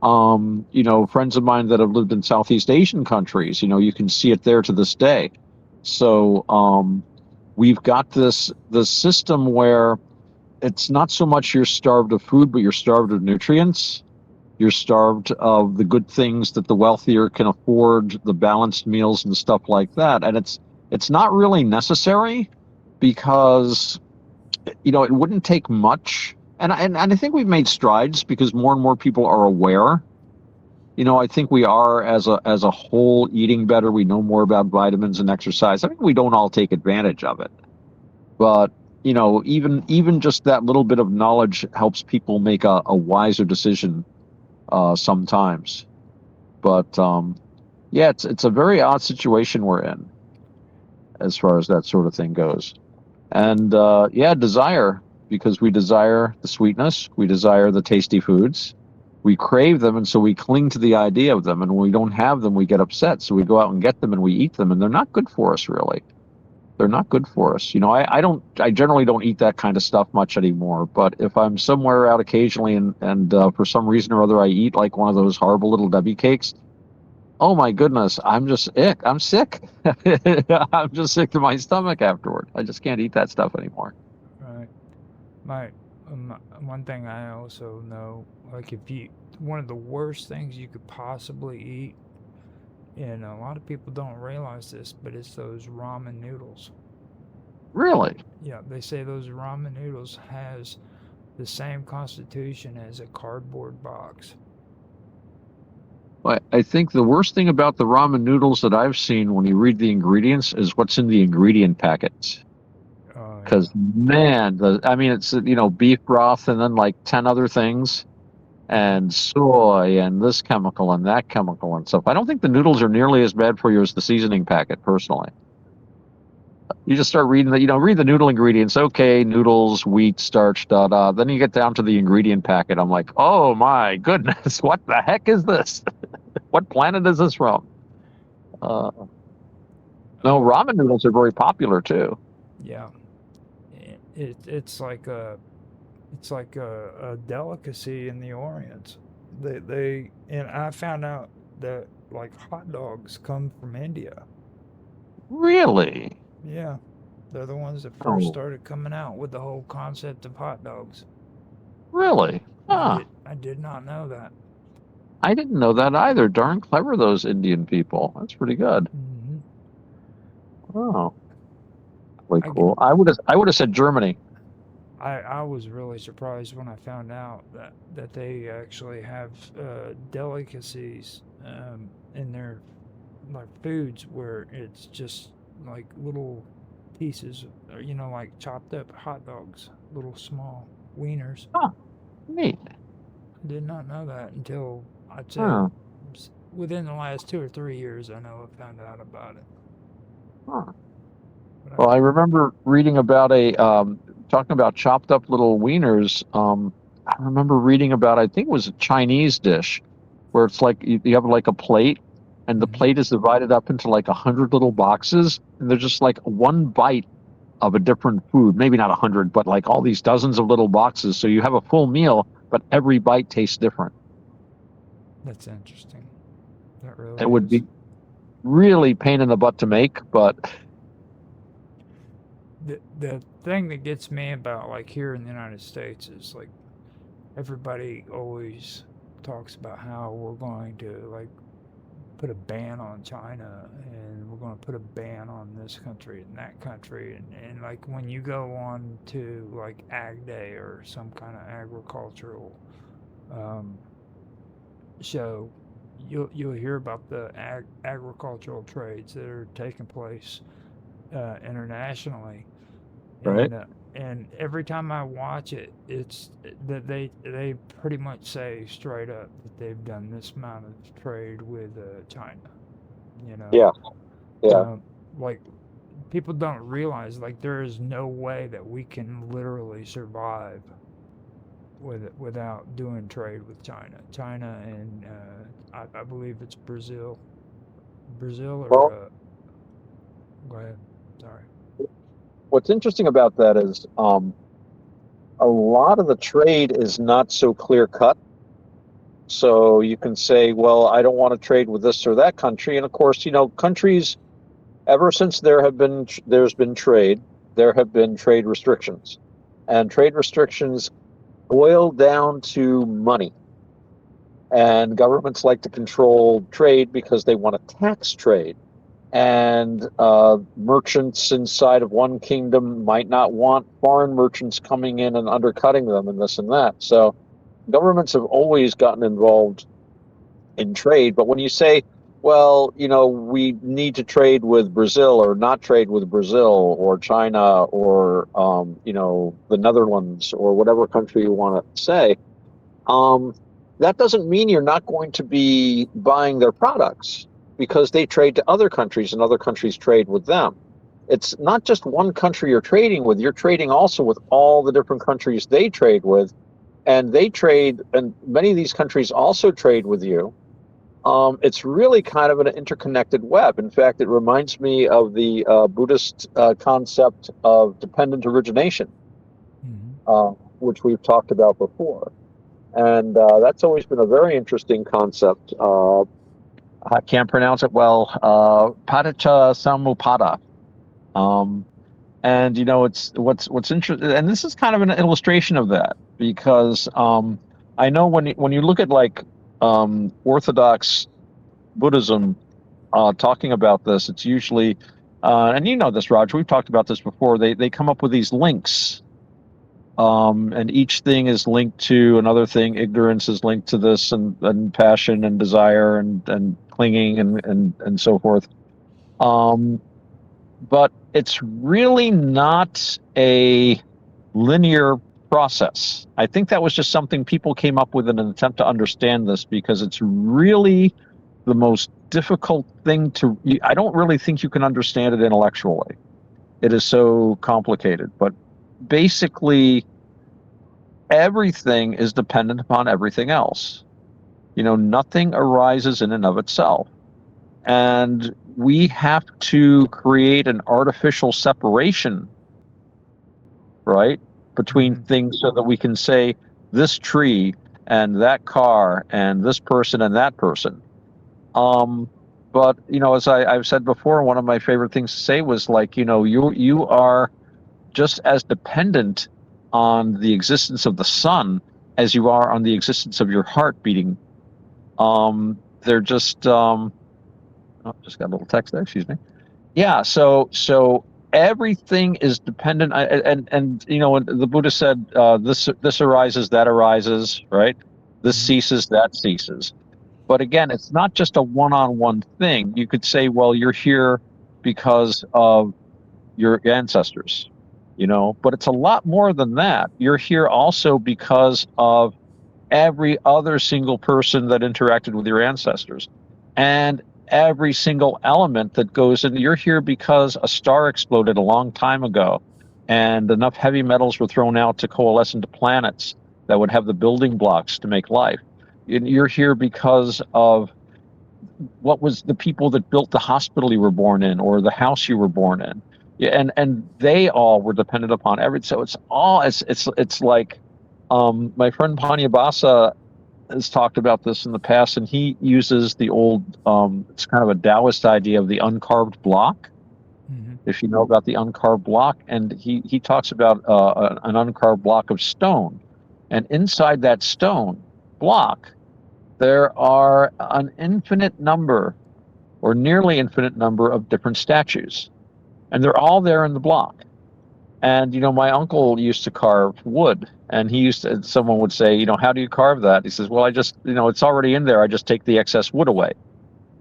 Friends of mine that have lived in Southeast Asian countries, you can see it there to this day. So we've got this system where it's not so much you're starved of food, but you're starved of nutrients. You're starved of the good things that the wealthier can afford, the balanced meals and stuff like that. And it's not really necessary because, it wouldn't take much. And I think we've made strides because more and more people are aware. I think we are as a whole eating better. We know more about vitamins and exercise. I think we don't all take advantage of it. But even just that little bit of knowledge helps people make a wiser decision sometimes. But yeah, it's a very odd situation we're in as far as that sort of thing goes. And yeah, desire, because we desire the sweetness, we desire the tasty foods, we crave them, and so we cling to the idea of them. And when we don't have them, we get upset. So we go out and get them and we eat them, and they're not good for us, really. They're not good for us. I generally don't eat that kind of stuff much anymore. But if I'm somewhere out occasionally and for some reason or other I eat like one of those horrible Little Debbie cakes, oh my goodness, I'm just ick. I'm sick. I'm just sick to my stomach afterward. I just can't eat that stuff anymore. right. My one thing I also know, like one of the worst things you could possibly eat, and a lot of people don't realize this, but it's those ramen noodles. Really? Yeah, they say those ramen noodles has the same constitution as a cardboard box. I think the worst thing about the ramen noodles that I've seen when you read the ingredients is what's in the ingredient packets. Oh yeah. Because man, it's beef broth and then like 10 other things, and soy and this chemical and that chemical and stuff. I don't think the noodles are nearly as bad for you as the seasoning packet, personally. You just start reading read the noodle ingredients. Okay, noodles, wheat, starch, da da. Then you get down to the ingredient packet. I'm like, oh my goodness, what the heck is this? What planet is this from? Uh, no, Oh ramen noodles are very popular too. yeah. It's like a delicacy in the Orient. They and I found out that like hot dogs come from India. Really? Yeah, they're the ones that first Oh, started coming out with the whole concept of hot dogs. really? Huh. I did not know that. I didn't know that either. Darn clever, those Indian people. That's pretty good. Hmm. Oh, really I, g- cool. I would have said Germany. I was really surprised when I found out that they actually have delicacies in their like foods where it's just like little pieces, like chopped up hot dogs, little small wieners. Huh, neat. I did not know that until I'd say Huh, within the last 2 or 3 years. I know I found out about it. huh. But Well, I remember reading about talking about chopped up little wieners. I remember reading about, I think it was a Chinese dish. where it's like you have like a plate, and the plate is divided up into like 100 little boxes, and they're just like one bite of a different food. Maybe not 100, but like all these dozens of little boxes. So you have a full meal, but every bite tastes different. That's interesting. That It really would is. be really pain in the butt to make, but The thing that gets me about like here in the United States is like everybody always talks about how we're going to like put a ban on China and we're going to put a ban on this country and that country and like when you go on to like Ag Day or some kind of agricultural um, show, you'll hear about the agricultural trades that are taking place internationally, right, and uh, and every time I watch it, it's that they pretty much say straight up that they've done this amount of trade with China. You know, yeah, yeah. um, like people don't realize like there is no way that we can literally survive with it without doing trade with China. China and I believe it's Brazil. Brazil or Well, go ahead. Sorry. what's interesting about that is a lot of the trade is not so clear cut. So you can say, well, I don't want to trade with this or that country. And of course, countries, ever since there's been trade, there have been trade restrictions. And trade restrictions boil down to money. And governments like to control trade because they want to tax trade. And merchants inside of one kingdom might not want foreign merchants coming in and undercutting them and this and that. So governments have always gotten involved in trade. But when you say, well, we need to trade with Brazil or not trade with Brazil or China or, the Netherlands or whatever country you want to say, um, that doesn't mean you're not going to be buying their products because they trade to other countries and other countries trade with them. It's not just one country you're trading with, you're trading also with all the different countries they trade with. And they trade, and many of these countries also trade with you. It's really kind of an interconnected web. In fact, it reminds me of the Buddhist concept of dependent origination, Mm-hmm. which we've talked about before. And that's always been a very interesting concept. I can't pronounce it well. Paticca Samuppada. Um, and it's what's interesting, and this is kind of an illustration of that because I know when you look at like Orthodox Buddhism talking about this, it's usually, and you know this, Roger. We've talked about this before. They come up with these links, and each thing is linked to another thing. Ignorance is linked to this, and passion and desire and clinging and so forth. Um, but it's really not a linear process. I think that was just something people came up with in an attempt to understand this because it's really the most difficult thing to. I don't really think you can understand it intellectually. It is so complicated, but basically everything is dependent upon everything else. Nothing arises in and of itself. And we have to create an artificial separation, right, between Mm-hmm. things so that we can say this tree and that car and this person and that person. Um, but as I've said before, one of my favorite things to say was like, you are just as dependent on the existence of the sun as you are on the existence of your heart beating. They're just oh, just got a little text there, excuse me. Yeah, so everything is dependent, and when the Buddha said this arises, that arises, right? This Mm-hmm. ceases, that ceases. But again, it's not just a one-on-one thing. You could say, well, you're here because of your ancestors, but it's a lot more than that. You're here also because of every other single person that interacted with your ancestors and every single element that goes in. You're here because a star exploded a long time ago and enough heavy metals were thrown out to coalesce into planets that would have the building blocks to make life. You're here because of what was the people that built the hospital you were born in or the house you were born in. Yeah, and they all were dependent upon everything. So it's like my friend Panyabasa has talked about this in the past, and he uses the old it's kind of a Taoist idea of the uncarved block. Mm-hmm. If you know about the uncarved block, and he talks about an uncarved block of stone, and inside that stone block there are an infinite number or nearly infinite number of different statues, and they're all there in the block. And my uncle used to carve wood, and he used to. Someone would say, how do you carve that? He says, well, I just, it's already in there. I just take the excess wood away.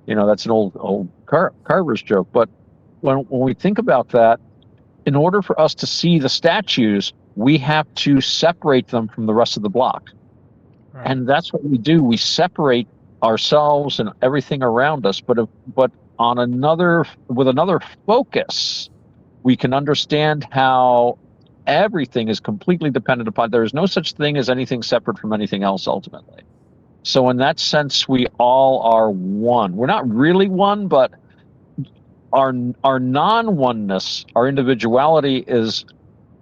That's an old carver's joke. But when we think about that, in order for us to see the statues, we have to separate them from the rest of the block. Right. And that's what we do. We separate ourselves and everything around us, but on with another focus, we can understand how everything is completely dependent upon. There is no such thing as anything separate from anything else ultimately. So in that sense, we all are one. We're not really one, but our non-oneness, our individuality is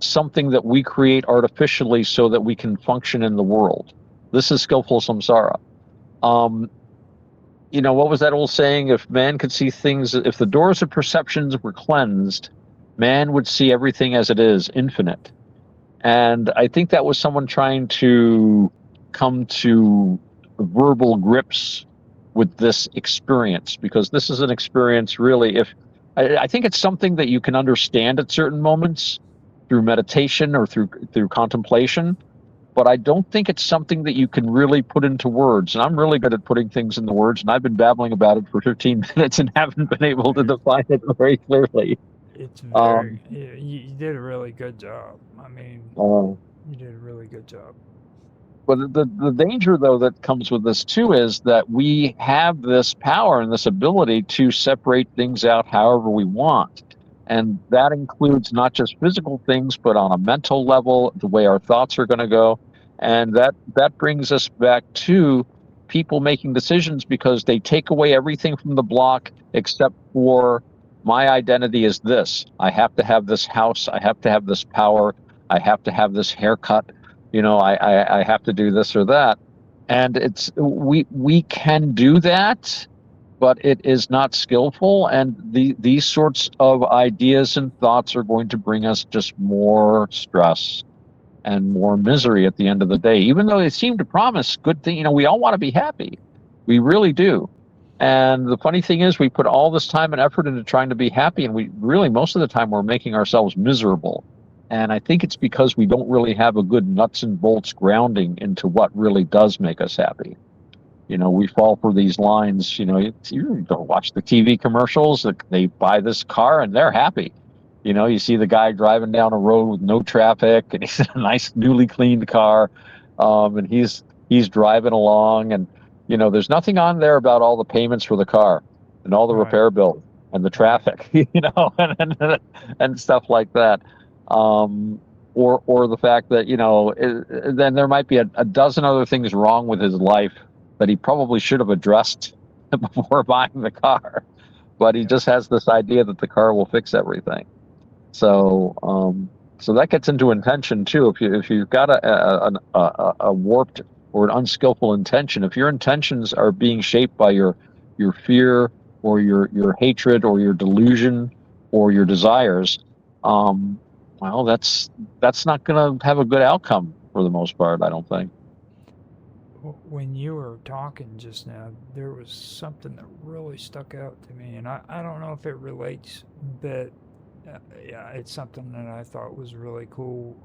something that we create artificially so that we can function in the world. This is skillful samsara. Um, what was that old saying? If man could see things, if the doors of perceptions were cleansed, man would see everything as it is, infinite. And I think that was someone trying to come to verbal grips with this experience, because this is an experience really, if I think it's something that you can understand at certain moments through meditation or through contemplation, but I don't think it's something that you can really put into words. And I'm really good at putting things into words, and I've been babbling about it for 15 minutes and haven't been able to define it very clearly. It's Um, very. You did a really good job. I mean, uh, you did a really good job. but the danger, though, that comes with this too is that we have this power and this ability to separate things out however we want. And that includes not just physical things, but on a mental level, the way our thoughts are going to go. And that brings us back to people making decisions because they take away everything from the block except for my identity is this. I have to have this house. I have to have this power. I have to have this haircut. I have to do this or that. And we can do that, but it is not skillful. And these sorts of ideas and thoughts are going to bring us just more stress and more misery at the end of the day, even though they seem to promise good things. We all want to be happy. We really do. And the funny thing is, we put all this time and effort into trying to be happy, and we really, most of the time, we're making ourselves miserable. And I think it's because we don't really have a good nuts and bolts grounding into what really does make us happy. We fall for these lines. You don't watch the TV commercials. They buy this car and they're happy. You see the guy driving down a road with no traffic, and he's in a nice, newly cleaned car, and he's driving along, and there's nothing on there about all the payments for the car and all the Right. repair bills and the Right. traffic, and stuff like that. Or the fact that then there might be a dozen other things wrong with his life that he probably should have addressed before buying the car, but he Yep. just has this idea that the car will fix everything. So, so that gets into intention too. If you've got a warped or an unskillful intention, if your intentions are being shaped by your fear or your hatred or your delusion or your desires, um, well, that's not going to have a good outcome for the most part, I don't think. When you were talking just now, there was something that really stuck out to me, and I don't know if it relates, but yeah, it's something that I thought was really cool.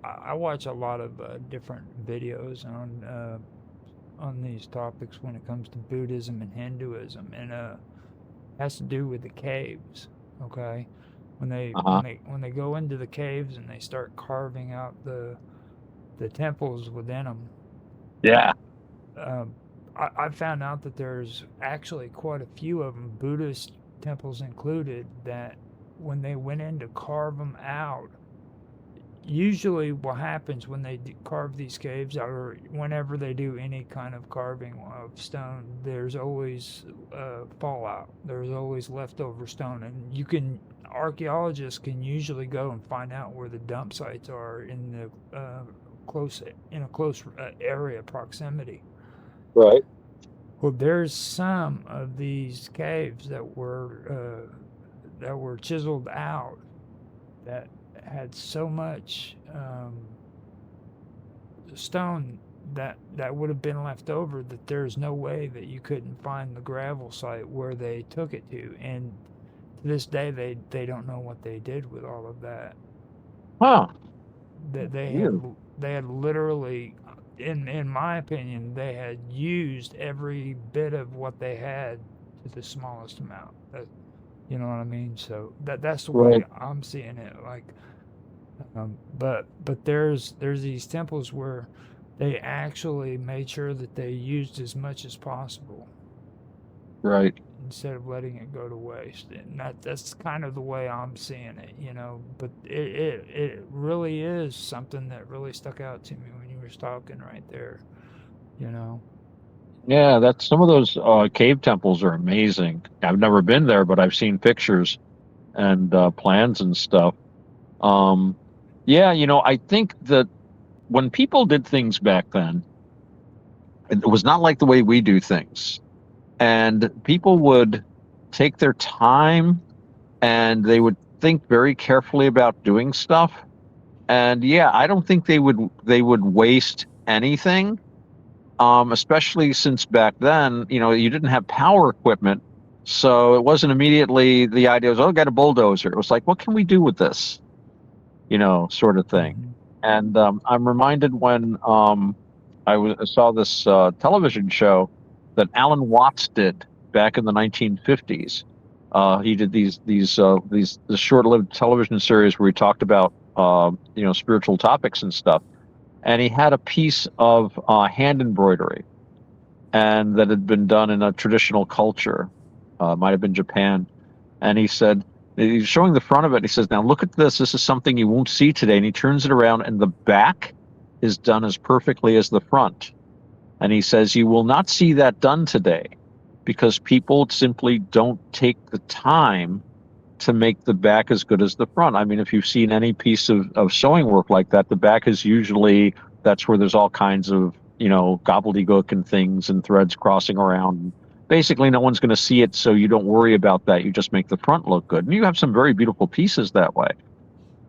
I watch a lot of different videos on these topics when it comes to Buddhism and Hinduism, and has to do with the caves. Okay, when they Uh-huh. when they when they go into the caves and they start carving out the temples within them. Yeah. Um, I found out that there's actually quite a few of them, Buddhist temples included, that when they went in to carve them out, usually what happens when they carve these caves, or whenever they do any kind of carving of stone, there's always fallout. There's always leftover stone, and archaeologists can usually go and find out where the dump sites are in the close in a close area proximity. Right. Well, there's some of these caves that were chiseled out that had so much stone that would have been left over that there's no way that you couldn't find the gravel site where they took it to. And to this day, they don't know what they did with all of that. Huh. That Weird. they had literally, in my opinion, they had used every bit of what they had to the smallest amount. You know what I mean? So that's the Right. way I'm seeing it. Like, but there's these temples where they actually made sure that they used as much as possible Right. instead of letting it go to waste. And that's kind of the way I'm seeing it, you know. But it really is something that really stuck out to me when you were talking right there, you know. Yeah, that's some of those cave temples are amazing. I've never been there, but I've seen pictures and plans and stuff. Um, yeah, I think that when people did things back then, it was not like the way we do things. And people would take their time and they would think very carefully about doing stuff. And yeah, I don't think they would waste anything. Especially since back then, you didn't have power equipment. So it wasn't immediately the idea was, oh, get a bulldozer. It was like, what can we do with this? Sort of thing. Mm-hmm. And I'm reminded when I saw this television show that Alan Watts did back in the 1950s. He did these short-lived television series where he talked about spiritual topics and stuff. And he had a piece of hand embroidery, and that had been done in a traditional culture, might have been Japan. And he said, he's showing the front of it. And he says, now look at this. This is something you won't see today. And he turns it around, and the back is done as perfectly as the front. And he says, you will not see that done today because people simply don't take the time to make the back as good as the front. I mean, if you've seen any piece of sewing work like that, the back is usually, that's where there's all kinds of, gobbledygook and things and threads crossing around. Basically, no one's going to see it, so you don't worry about that. You just make the front look good. And you have some very beautiful pieces that way.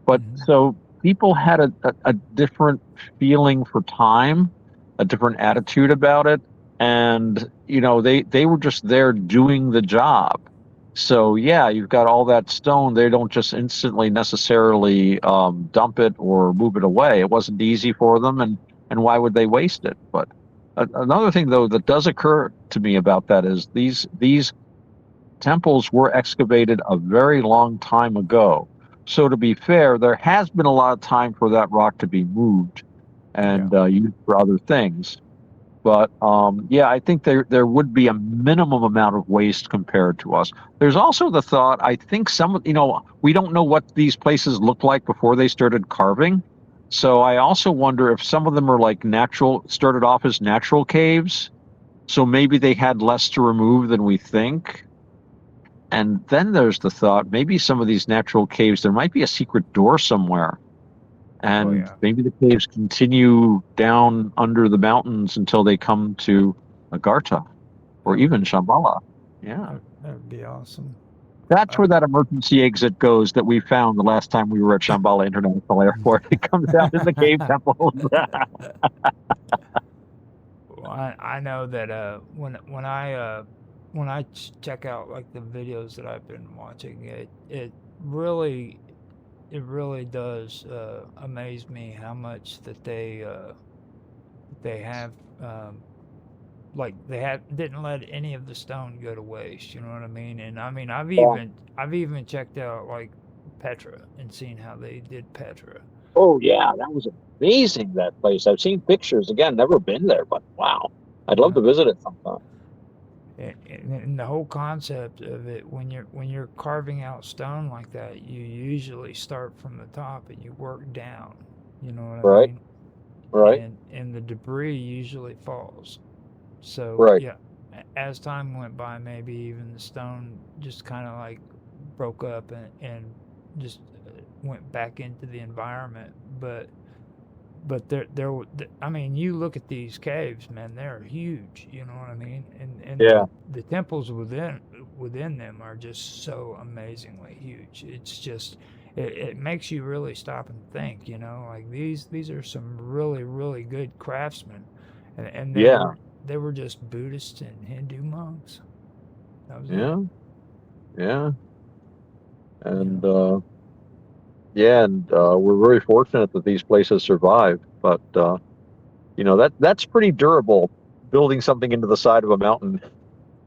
But Mm-hmm. so people had a different feeling for time, a different attitude about it. And, they were just there doing the job. So yeah, you've got all that stone. They don't just instantly necessarily dump it or move it away. It wasn't easy for them, and why would they waste it? But another thing though that does occur to me about that is these temples were excavated a very long time ago. So to be fair, there has been a lot of time for that rock to be moved Yeah. and used for other things. But yeah, I think there would be a minimum amount of waste compared to us. There's also the thought, I think we don't know what these places looked like before they started carving. So I also wonder if some of them are like started off as natural caves. So maybe they had less to remove than we think. And then there's the thought, maybe some of these natural caves, there might be a secret door somewhere. Oh And yeah. maybe the caves continue down under the mountains until they come to Agartha or That would even Shambhala. Yeah. that would be awesome. That's Uh, where that emergency exit goes that we found the last time we were at Shambhala International Airport. It comes out in the cave temples. Well, I know that when I check out like the videos that I've been watching, really it really does amaze me how much that they have like they had didn't let any of the stone go to waste. You know what I mean? And I mean Yeah. I've even checked out like Petra and seen how they did Petra. Oh, yeah. That was amazing, that place. I've seen pictures. Again, never been there, but wow. I'd love Yeah. to visit it sometime. And the whole concept of it, when you're carving out stone like that, you usually start from the top and you work down. You know what I Right, mean? right, And the debris usually falls. So right. yeah, as time went by, maybe even the stone just kind of like broke up and just went back into the environment. But I mean, you look at these caves, man, they're huge. You know what I mean? And Yeah, the temples within them are just so amazingly huge. It's just it makes you really stop and think. You know, like these are some really good craftsmen, and yeah, they were just Buddhist and Hindu monks. That was it. yeah, yeah. You And know. yeah, and we're very fortunate that these places survive. But that's pretty durable. Building something into the side of a mountain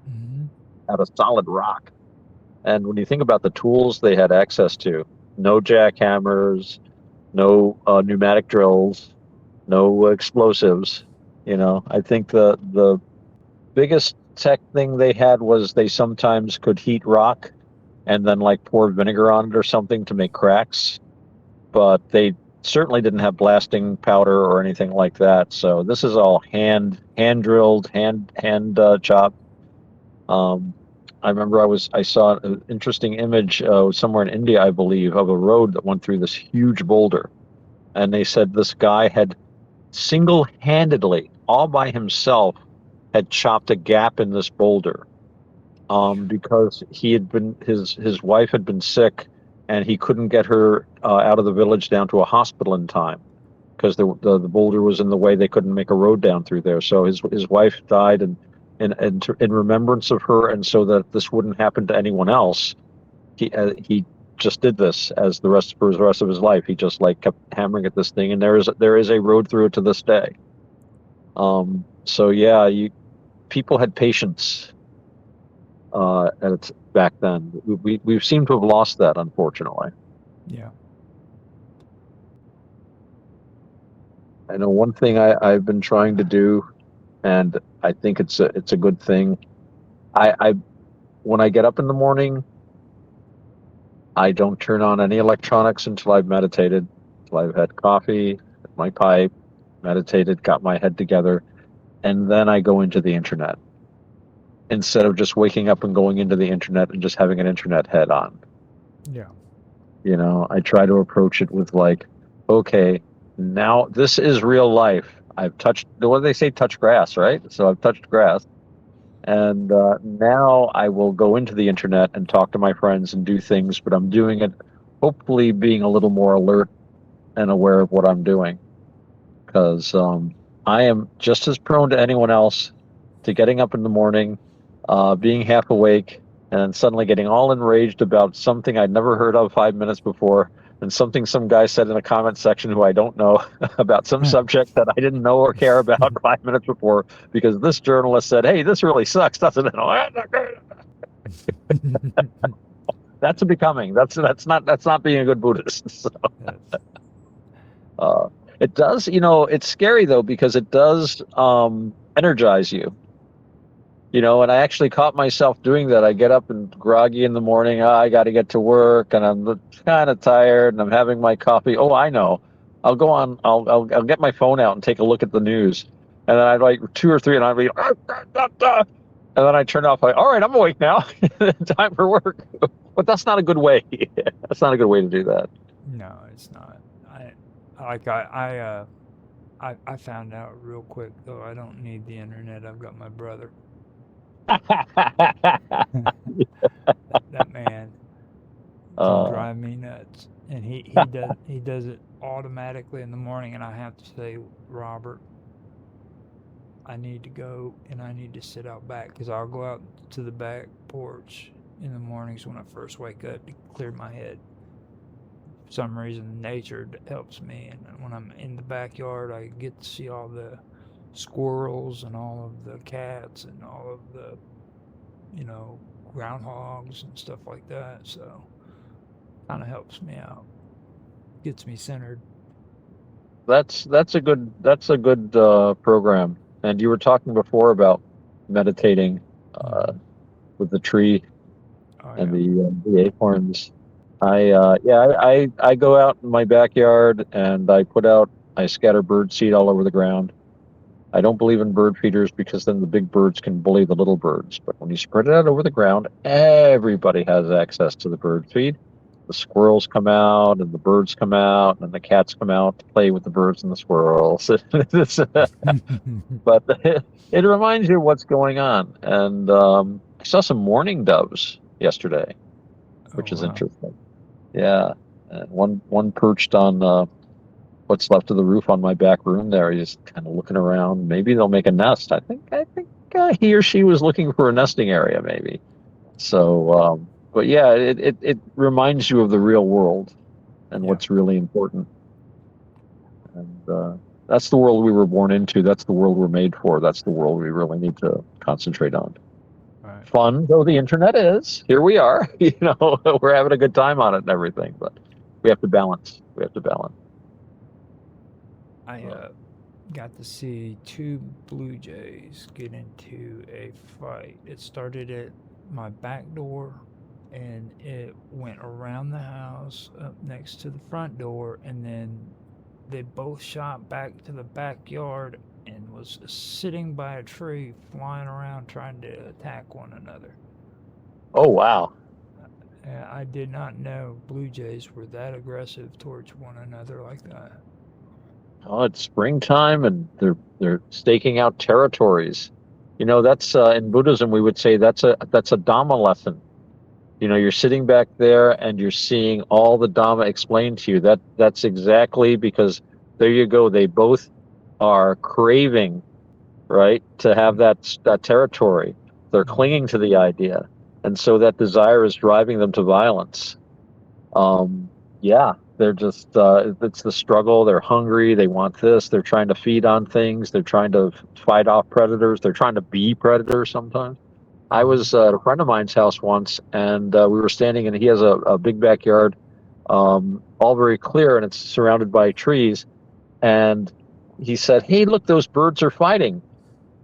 Hmm. out of solid rock. And when you think about the tools they had access to, no jackhammers, no pneumatic drills, no explosives. I think the biggest tech thing they had was they sometimes could heat rock and then like pour vinegar on it or something to make cracks, but they certainly didn't have blasting powder or anything like that. So this is all hand drilled, hand chopped. Um, I remember I saw an interesting image somewhere in India, I believe, of a road that went through this huge boulder, and they said this guy had single-handedly, all by himself, had chopped a gap in this boulder because his wife had been sick, and he couldn't get her out of the village down to a hospital in time because the boulder was in the way. They couldn't make a road down through there. So his wife died, and in remembrance of her, and so that this wouldn't happen to anyone else, he just did this as the rest of his life. He just like kept hammering at this thing, and there is a road through it to this day. So yeah, you people had patience back then. We've seemed to have lost that, unfortunately. Yeah. I know one thing I've been trying to do, and I think it's a good thing. I when I get up in the morning, I don't turn on any electronics until I've meditated, until I've had coffee, my pipe, meditated, got my head together, and then I go into the internet instead of just waking up and going into the internet and just having an internet head on. Yeah. I try to approach it with like, okay, now this is real life. I've touched, what do they say, touch grass, right? So I've touched grass. And now I will go into the internet and talk to my friends and do things, but I'm doing it hopefully being a little more alert and aware of what I'm doing because I am just as prone to anyone else to getting up in the morning, being half awake, and suddenly getting all enraged about something I'd never heard of 5 minutes before, and something some guy said in a comment section who I don't know about some subject that I didn't know or care about 5 minutes before, because this journalist said, "Hey, this really sucks, doesn't it?" That's a becoming. That's not being a good Buddhist. So, That's uh, it does, it's scary though because it does energize you. And I actually caught myself doing that. I get up and groggy in the morning. Oh, I got to get to work, and I'm kind of tired, and I'm having my coffee. Oh, I know. I'll go on. I'll get my phone out and take a look at the news, and then I'd like two or three, and I'd be, "Ah, ah, ah, ah," and then I turn off. Like, all right, I'm awake now. Time for work. But that's not a good way. That's not a good way to do that. no, it's not. I like I found out real quick though. I don't need the internet. I've got my brother. That man can uh, drive me nuts, and he does it automatically in the morning, and I have to say, Robert, I need to go and I need to sit out back because I'll go out to the back porch in the mornings when I first wake up to clear my head. For some reason, nature helps me, and when I'm in the backyard, I get to see all the squirrels and all of the cats and all of the you know groundhogs and stuff like that. So kind of helps me out, gets me centered. that's a good program. And you were talking before about meditating. Mhm. with the tree Oh and yeah. the acorns. I go out in my backyard and I scatter bird seed all over the ground. I don't believe in bird feeders because then the big birds can bully the little birds. But when you spread it out over the ground, everybody has access to the bird feed. The squirrels come out and the birds come out and the cats come out to play with the birds and the squirrels. But it reminds you of what's going on. And I saw some mourning doves yesterday, Oh which is wow. interesting. Yeah, and one perched on what's left of the roof on my back room there. He's kind of looking around. Maybe they'll make a nest. I think he or she was looking for a nesting area, maybe. So, but yeah, it reminds you of the real world and Yeah. what's really important. And that's the world we were born into. That's the world we're made for. That's the world we really need to concentrate on. Right. Fun though the internet is, here we are. We're having a good time on it and everything, but we have to balance. We have to balance. I So, got to see two blue jays get into a fight. It started at my back door and it went around the house up next to the front door, and then they both shot back to the backyard and was sitting by a tree flying around trying to attack one another. oh wow. I did not know blue jays were that aggressive towards one another like that. Oh, it's springtime and they're staking out territories. That's in Buddhism we would say that's a Dhamma lesson. You're sitting back there and you're seeing all the Dhamma explained to you. That's exactly because there you go. They both are craving, right, to have that territory. They're Mm-hmm. clinging to the idea, and so that desire is driving them to violence. Yeah, they're just it's the struggle. They're hungry. They want this. They're trying to feed on things. They're trying to fight off predators. They're trying to be predators sometimes. I Mm-hmm. was at a friend of mine's house once, and we were standing, and he has a big backyard, all very clear, and it's surrounded by trees. And he said, "Hey, look, those birds are fighting."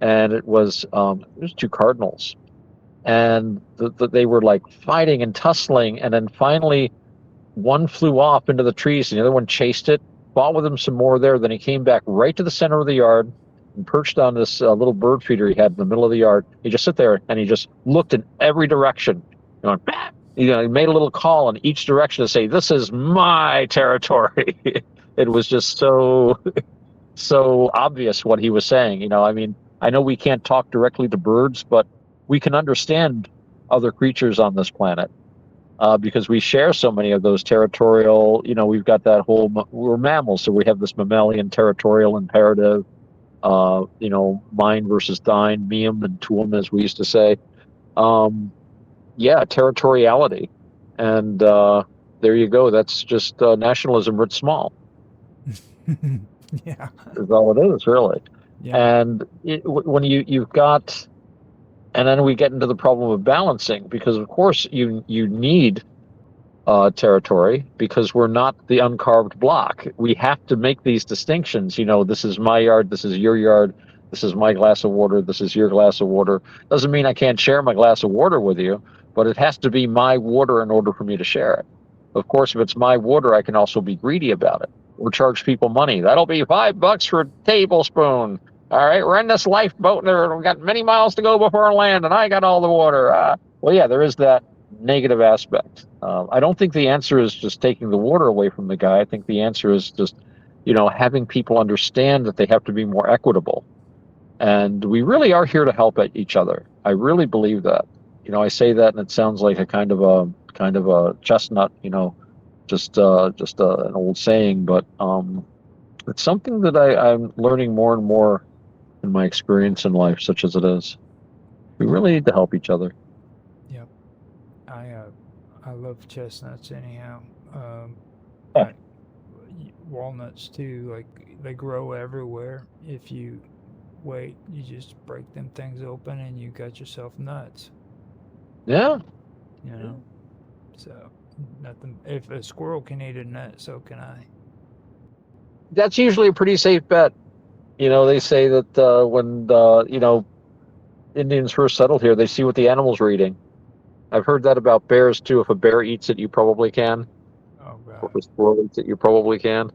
And it was two cardinals, and they were like fighting and tussling, and then finally one flew off into the trees, and the other one chased it, fought with him some more there. Then he came back right to the center of the yard and perched on this little bird feeder he had in the middle of the yard. He just sit there and he just looked in every direction. Going, bah! He made a little call in each direction to say, "This is my territory." It was just so obvious what he was saying. I mean, I know we can't talk directly to birds, but we can understand other creatures on this planet because we share so many of those territorial. We've got that we're mammals, so we have this mammalian territorial imperative. Mine versus thine, meum and tuum, as we used to say. Yeah, territoriality, and there you go. That's just nationalism writ small. Yeah. Is all it is, really. Yeah. And when you've got, and then we get into the problem of balancing because, of course, you need territory because we're not the uncarved block. We have to make these distinctions. This is my yard, this is your yard, this is my glass of water, this is your glass of water. Doesn't mean I can't share my glass of water with you, but it has to be my water in order for me to share it. Of course, if it's my water, I can also be greedy about it or charge people money. That'll be $5 for a tablespoon. All right, we're in this lifeboat and we've got many miles to go before our land, and I got all the water. Well, yeah, there is that negative aspect. I don't think the answer is just taking the water away from the guy. I think the answer is just, having people understand that they have to be more equitable. And we really are here to help each other. I really believe that. I say that, and it sounds like a kind of a chestnut, just an old saying, but it's something that I'm learning more and more in my experience in life, such as it is. We really need to help each other. Yep. I uh, I love chestnuts anyhow. Yeah. I walnuts too. Like they grow everywhere. If you wait, you just break them things open and you got yourself nuts. Yeah. You know. So nothing. If a squirrel can eat a nut, so can I. That's usually a pretty safe bet. They say that when Indians first settled here, they see what the animals are eating. I've heard that about bears too. If a bear eats it, you probably can. Oh Or God, if a squirrel eats it, you probably can.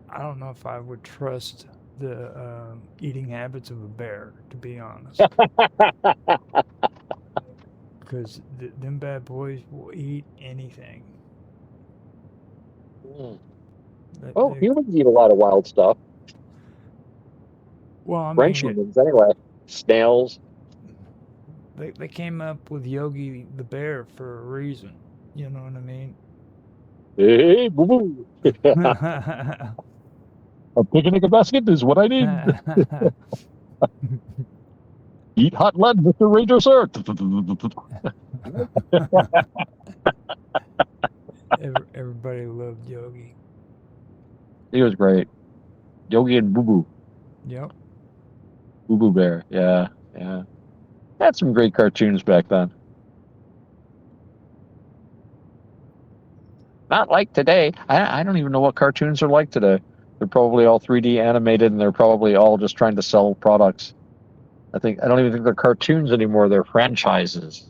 I don't know if I would trust the eating habits of a bear, to be honest, because them bad boys will eat anything. Mm. They, Well, they, humans eat a lot of wild stuff. well, I French mean, humans, anyway. Snails. they came up with Yogi the bear for a reason. You know what I mean? Hey, boo boo. A picnic basket is what I need. Eat hot lead, Mr. Ranger, sir. Everybody loved Yogi. He was great. Yogi and Boo Boo. Yep. Boo Boo Bear. Yeah, yeah. Had some great cartoons back then. Not like today. I don't even know what cartoons are like today. They're probably all 3D animated and they're probably all just trying to sell products. I don't even think they're cartoons anymore. They're franchises.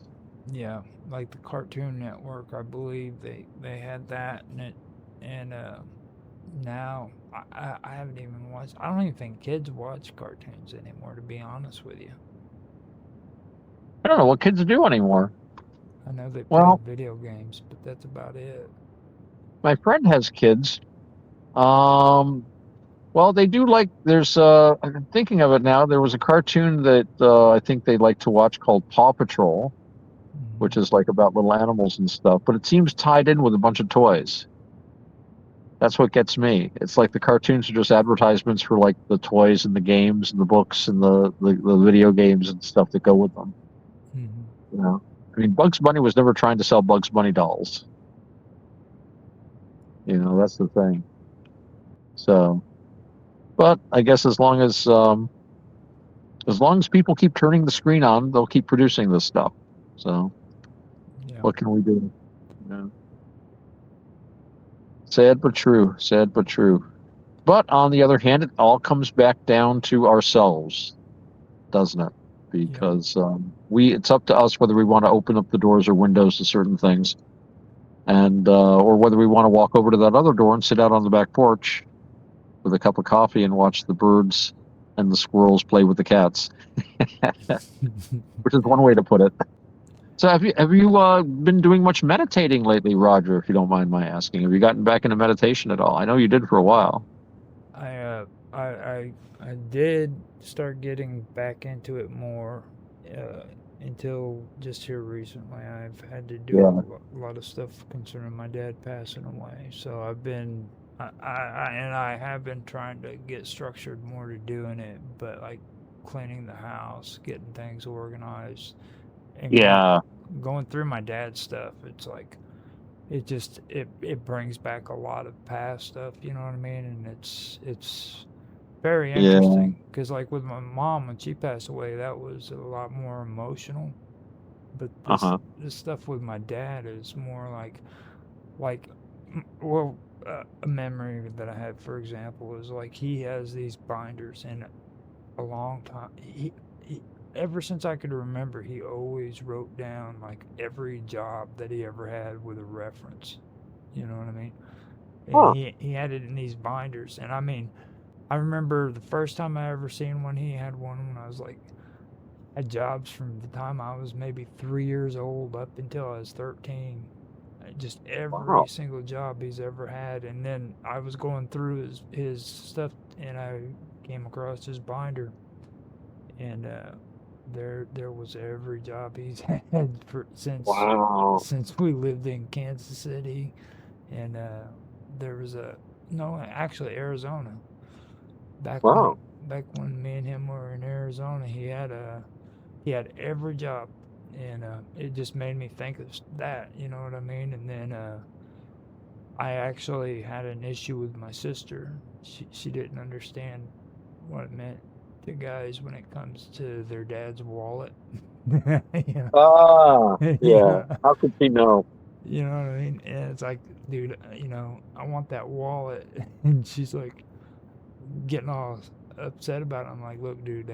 Yeah, like the Cartoon Network, I believe they had that and now I haven't even watched. I don't even think kids watch cartoons anymore. To be honest with you, I don't know what kids do anymore. I know they play Well, video games, but that's about it. my friend has kids. Um, well, they do like there's I'm thinking of it now. There was a cartoon that I think they like to watch called Paw Patrol, which is Hmm. like about little animals and stuff, but it seems tied in with a bunch of toys. That's what gets me. It's like the cartoons are just advertisements for like the toys and the games and the books and the video games and stuff that go with them. Hmm. You know, I mean, Bugs Bunny was never trying to sell Bugs Bunny dolls. You know, that's the thing. So, but I guess as long as people keep turning the screen on, they'll keep producing this stuff. So, Yeah. what can we do? You know, sad but true. Sad but true. But on the other hand, it all comes back down to ourselves, doesn't it? Yep. Because it's up to us whether we want to open up the doors or windows to certain things, and or whether we want to walk over to that other door and sit out on the back porch with a cup of coffee and watch the birds and the squirrels play with the cats, which is one way to put it. So have you been doing much meditating lately, Roger? If you don't mind my asking, have you gotten back into meditation at all? I know you did for a while. I I I did start getting back into it more uh, until just here recently. I've had to do Yeah, a lot of stuff concerning my dad passing away. So I've been I have been trying to get structured more to doing it, but like cleaning the house, getting things organized, and yeah, going through my dad's stuff. It's like it brings back a lot of past stuff. You know what I mean? And it's very yeah. interesting because like with my mom when she passed away, that was a lot more emotional. But this Uh-huh. this stuff with my dad is more like well a memory that I have, for example, is like he has these binders, and a long time he ever since I could remember, he always wrote down like every job that he ever had with a reference. You know what I mean? And Huh. he had it in these binders, and I mean, I remember the first time I ever seen one. He had one when I was like, had jobs from the time I was maybe 3 years old up until I was 13. Just every Wow. single job he's ever had. And then I was going through his stuff, and I came across his binder, and there was every job he's had Wow. since we lived in Kansas City, and there was a no, actually Arizona. back when Wow. back when me and him were in Arizona, he had every job, and it just made me think of that. You know what I mean? And then I actually had an issue with my sister. She didn't understand what it meant to guys when it comes to their dad's wallet. Yeah, Ah, yeah. yeah. How could she know? You know what I mean? And it's like, dude, I want that wallet. And she's like getting all upset about it. I'm like, look, dude,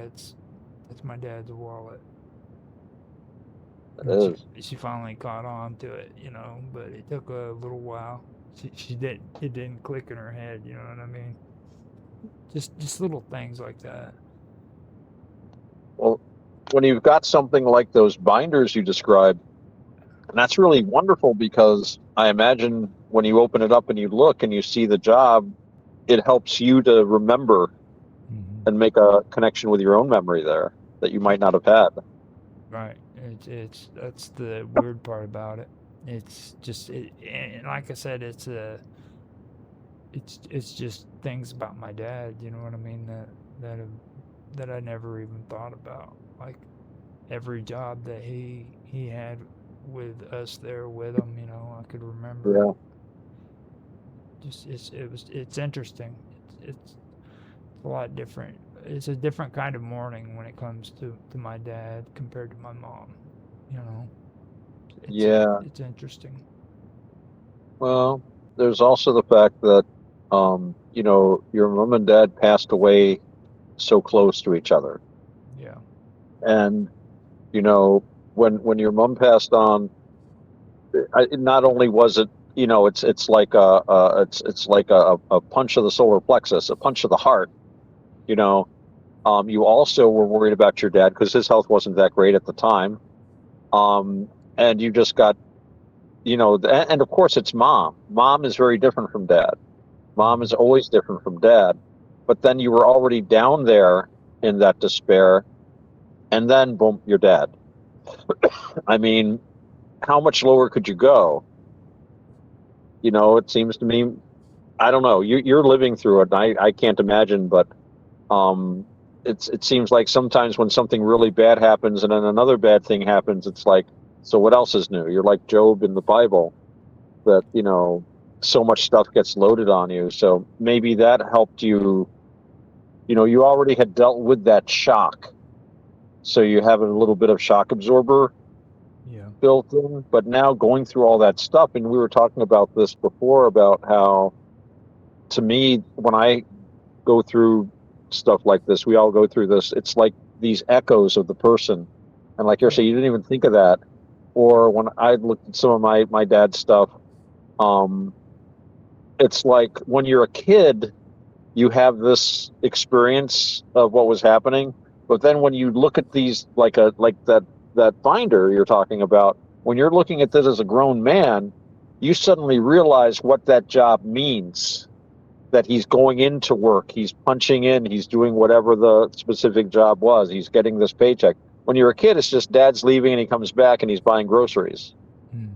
That's my dad's wallet. It And is. she finally caught on to it, but it took a little while. She did it didn't click in her head, you know what I mean? Just little things like that. Well, when you've got something like those binders you described, and that's really wonderful because I imagine when you open it up and you look and you see the job, it helps you to remember Hmm. and make a connection with your own memory there that you might not have had. Right. It's that's the weird part about it. It's just and like I said, it's just things about my dad. You know what I mean? That have, that I never even thought about. Like every job that he had with us there with him. I could remember it. Yeah. Just it's interesting. It's a lot different. It's a different kind of morning when it comes to my dad compared to my mom. You know, it's Yeah. it's interesting. Well, there's also the fact that, your mom and dad passed away so close to each other. Yeah. And, you know, when your mom passed on, not only was it, it's like it's like a punch of the solar plexus, a punch of the heart, you know. You also were worried about your dad because his health wasn't that great at the time. And you just got, and of course it's mom. Mom is very different from dad. Mom is Hmm. always different from dad. But then you were already down there in that despair, and then boom, you're dead. I mean, how much lower could you go? It seems to me, I don't know. You're living through it, and I can't imagine, but um, it seems like sometimes when something really bad happens and then another bad thing happens, it's like, so what else is new? You're like Job in the Bible, that so much stuff gets loaded on you. So maybe that helped you. You already had dealt with that shock, so you have a little bit of shock absorber Yeah. built in. But now going through all that stuff, and we were talking about this before about how, to me, when I go through stuff like this, we all go through this. It's like these echoes of the person, and like you're Yeah. saying, you didn't even think of that. Or when I looked at some of my dad's stuff, um, it's like when you're a kid, you have this experience of what was happening, but then when you look at these like that binder you're talking about, when you're looking at this as a grown man, you suddenly realize what that job means, that he's going into work, he's punching in, he's doing whatever the specific job was, he's getting this paycheck. When you're a kid, it's just dad's leaving and he comes back and he's buying groceries. Hmm.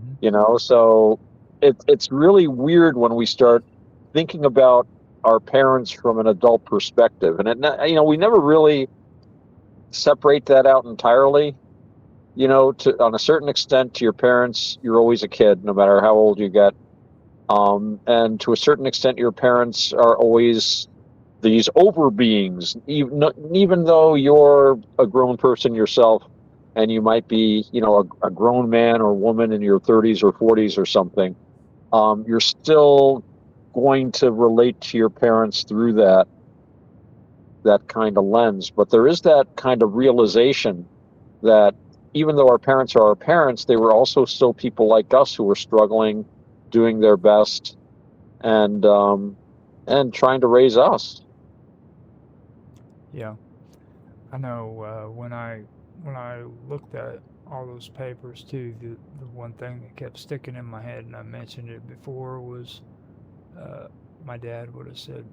So it's really weird when we start thinking about our parents from an adult perspective, and we never really separate that out entirely. To on a certain extent, to your parents, you're always a kid, no matter how old you get. And to a certain extent, your parents are always these over beings, even though you're a grown person yourself, and you might be, a grown man or woman in your 30s or 40s or something. You're still going to relate to your parents through that kind of lens. But there is that kind of realization that even though our parents are our parents, they were also still people like us who were struggling, doing their best, and trying to raise us. Yeah. I know when I looked at all those papers too, the one thing that kept sticking in my head, and I mentioned it before, was uh, my dad would have said,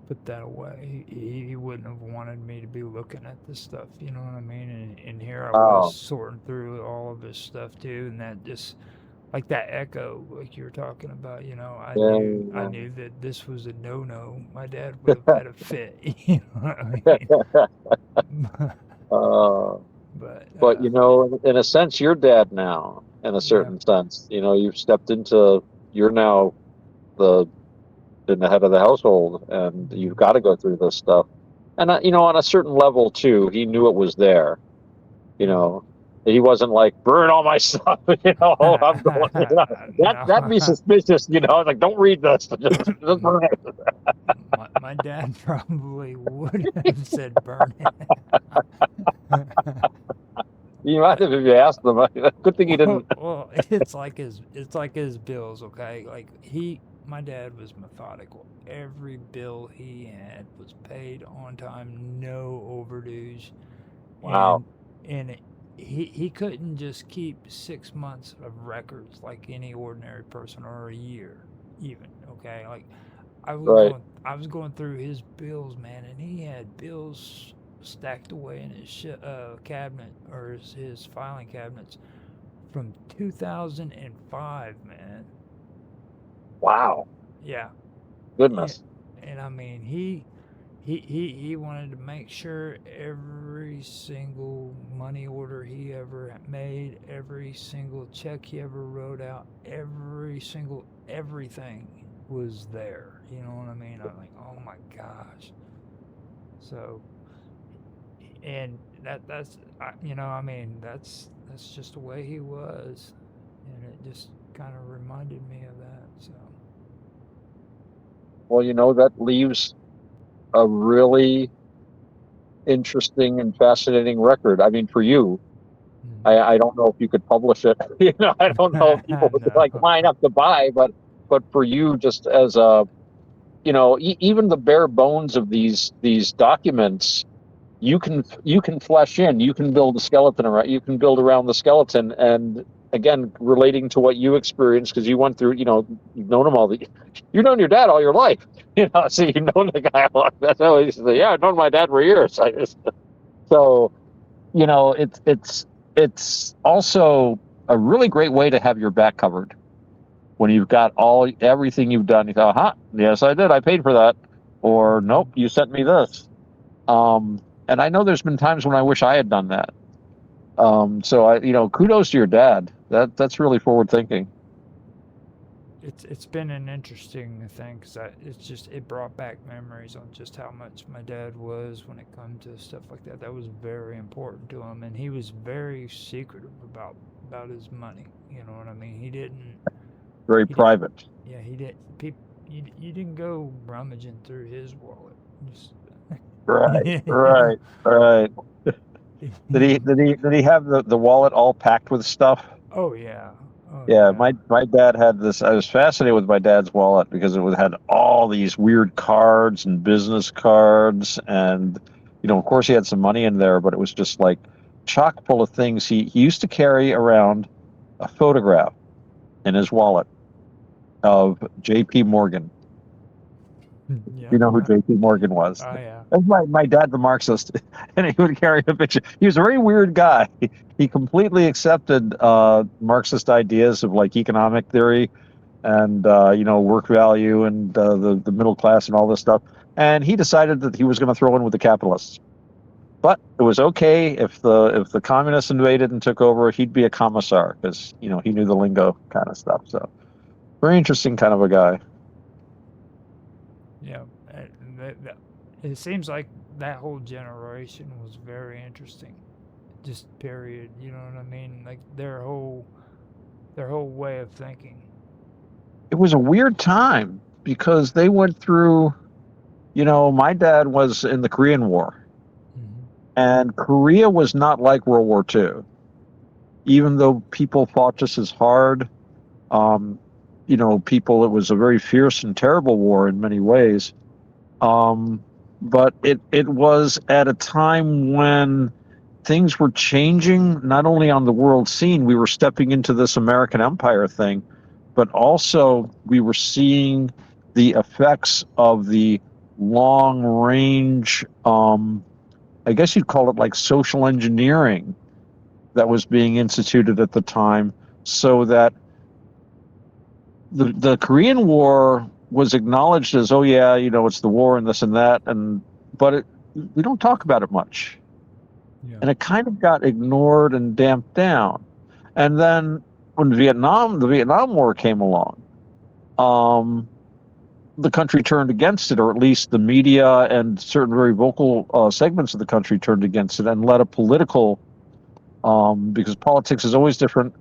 "Put that away." He wouldn't have wanted me to be looking at this stuff. You know what I mean? And here I was Oh, sorting through all of his stuff too, and that just like that echo, like you were talking about. I knew that this was a no-no. My dad would have had a fit. You know what I mean? yeah. uh, But but in a sense, you're dad now. In a yeah. certain sense, you've stepped into. You're now the in the head of the household, and you've got Mhm. to go through this stuff. And on a certain level too, he knew it was there. You Yeah. know, he wasn't like burn all my stuff. I'm going. That'd be No. suspicious. Like don't read this. Just burn it. My dad probably would have said burn it. You might have if you asked them. Good thing you didn't. Well, it's like his bills, okay? Like my dad was methodical. Every bill he had was paid on time, no overdues, Wow. and he couldn't just keep 6 months of records like any ordinary person, or a year, even. Okay, like Right. I was going through his bills, man, and he had bills stacked away in his cabinet, or his filing cabinets from 2005, man. Wow. Yeah, yeah, Goodness. and I mean he wanted to make sure every single money order he ever made, every single check he ever wrote out, every single everything was there. You know what I mean? I'm like, oh my gosh. So, and that's you know, I mean, that's just the way he was, and it just kind of reminded me of that. So, Well, that leaves a really interesting and fascinating record. I mean, for you, I don't know if you could publish it. I don't know if people would like no. line up to buy, but for you, just as a, even the bare bones of these documents, you can flesh in, you can build a skeleton around, you can build around the skeleton, and again, relating to what you experienced because you went through, you've known him you've known your dad all your life, so you've known the guy a lot. That's how he said, yeah, I've known my dad for years. So it's also a really great way to have your back covered when you've got everything you've done. You go, yes, I did. I paid for that. Or nope, you sent me this. And I know there's been times when I wish I had done that. So kudos to your dad. That's really forward thinking. It's been an interesting thing because it brought back memories on just how much my dad was when it come to stuff like that. That was very important to him, and he was very secretive about his money. You know what I mean? Very He did private. Yeah, he did. You didn't go rummaging through his wallet. Just, Right, you know, right, right. Did you he know. did he did he have the wallet all packed with stuff? Oh yeah, oh Yeah, yeah. my dad had this. I was fascinated with my dad's wallet because had all these weird cards and business cards, and of course he had some money in there, but it was just like chock full of things. He used to carry around a photograph in his wallet of J.P. Morgan. Yeah. You know who J.P. Morgan was? Oh yeah. That's my dad, the Marxist, and he would carry a picture. He was a very weird guy. He completely accepted Marxist ideas of like economic theory and work value and the middle class and all this stuff. And he decided that he was going to throw in with the capitalists. But it was okay if the communists invaded and took over, he'd be a commissar because he knew the lingo kind of stuff. So very interesting kind of a guy. Yeah. It seems like that whole generation was very interesting. Just period. You know what I mean? Like their whole way of thinking. It was a weird time because they went through. My dad was in the Korean War, Hmm. and Korea was not like World War II. Even though people fought just as hard, um, it was a very fierce and terrible war in many ways. But it was at a time when things were changing, not only on the world scene, we were stepping into this American empire thing, but also we were seeing the effects of the long range, I guess you'd call it like social engineering that was being instituted at the time, so that the Korean War was acknowledged as, oh yeah, it's the war and this and that, but we don't talk about it much, Yeah. and it kind of got ignored and damped down. And then when the Vietnam War came along, um, the country turned against it, or at least the media and certain very vocal segments of the country turned against it and led a political, because politics is always different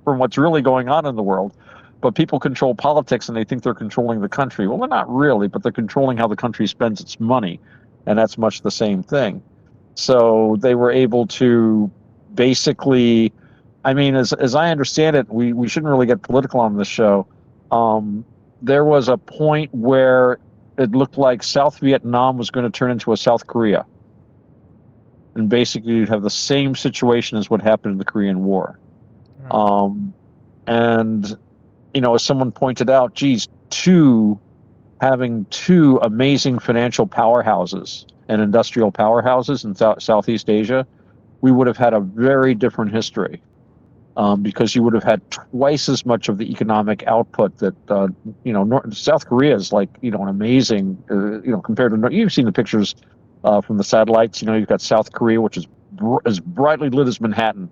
from what's really going on in the world. But people control politics and they think they're controlling the country. Well, they're not really, but they're controlling how the country spends its money. And that's much the same thing. So they were able to basically, I mean, as I understand it, we shouldn't really get political on this show. There was a point where it looked like South Vietnam was going to turn into a South Korea. And basically, you'd have the same situation as what happened in the Korean War. Right. And, as someone pointed out, geez, having two amazing financial powerhouses and industrial powerhouses in Southeast Asia, we would have had a very different history. Because you would have had twice as much of the economic output that, South Korea is like, an amazing, compared to, you've seen the pictures from the satellites. You've got South Korea, which is as brightly lit as Manhattan,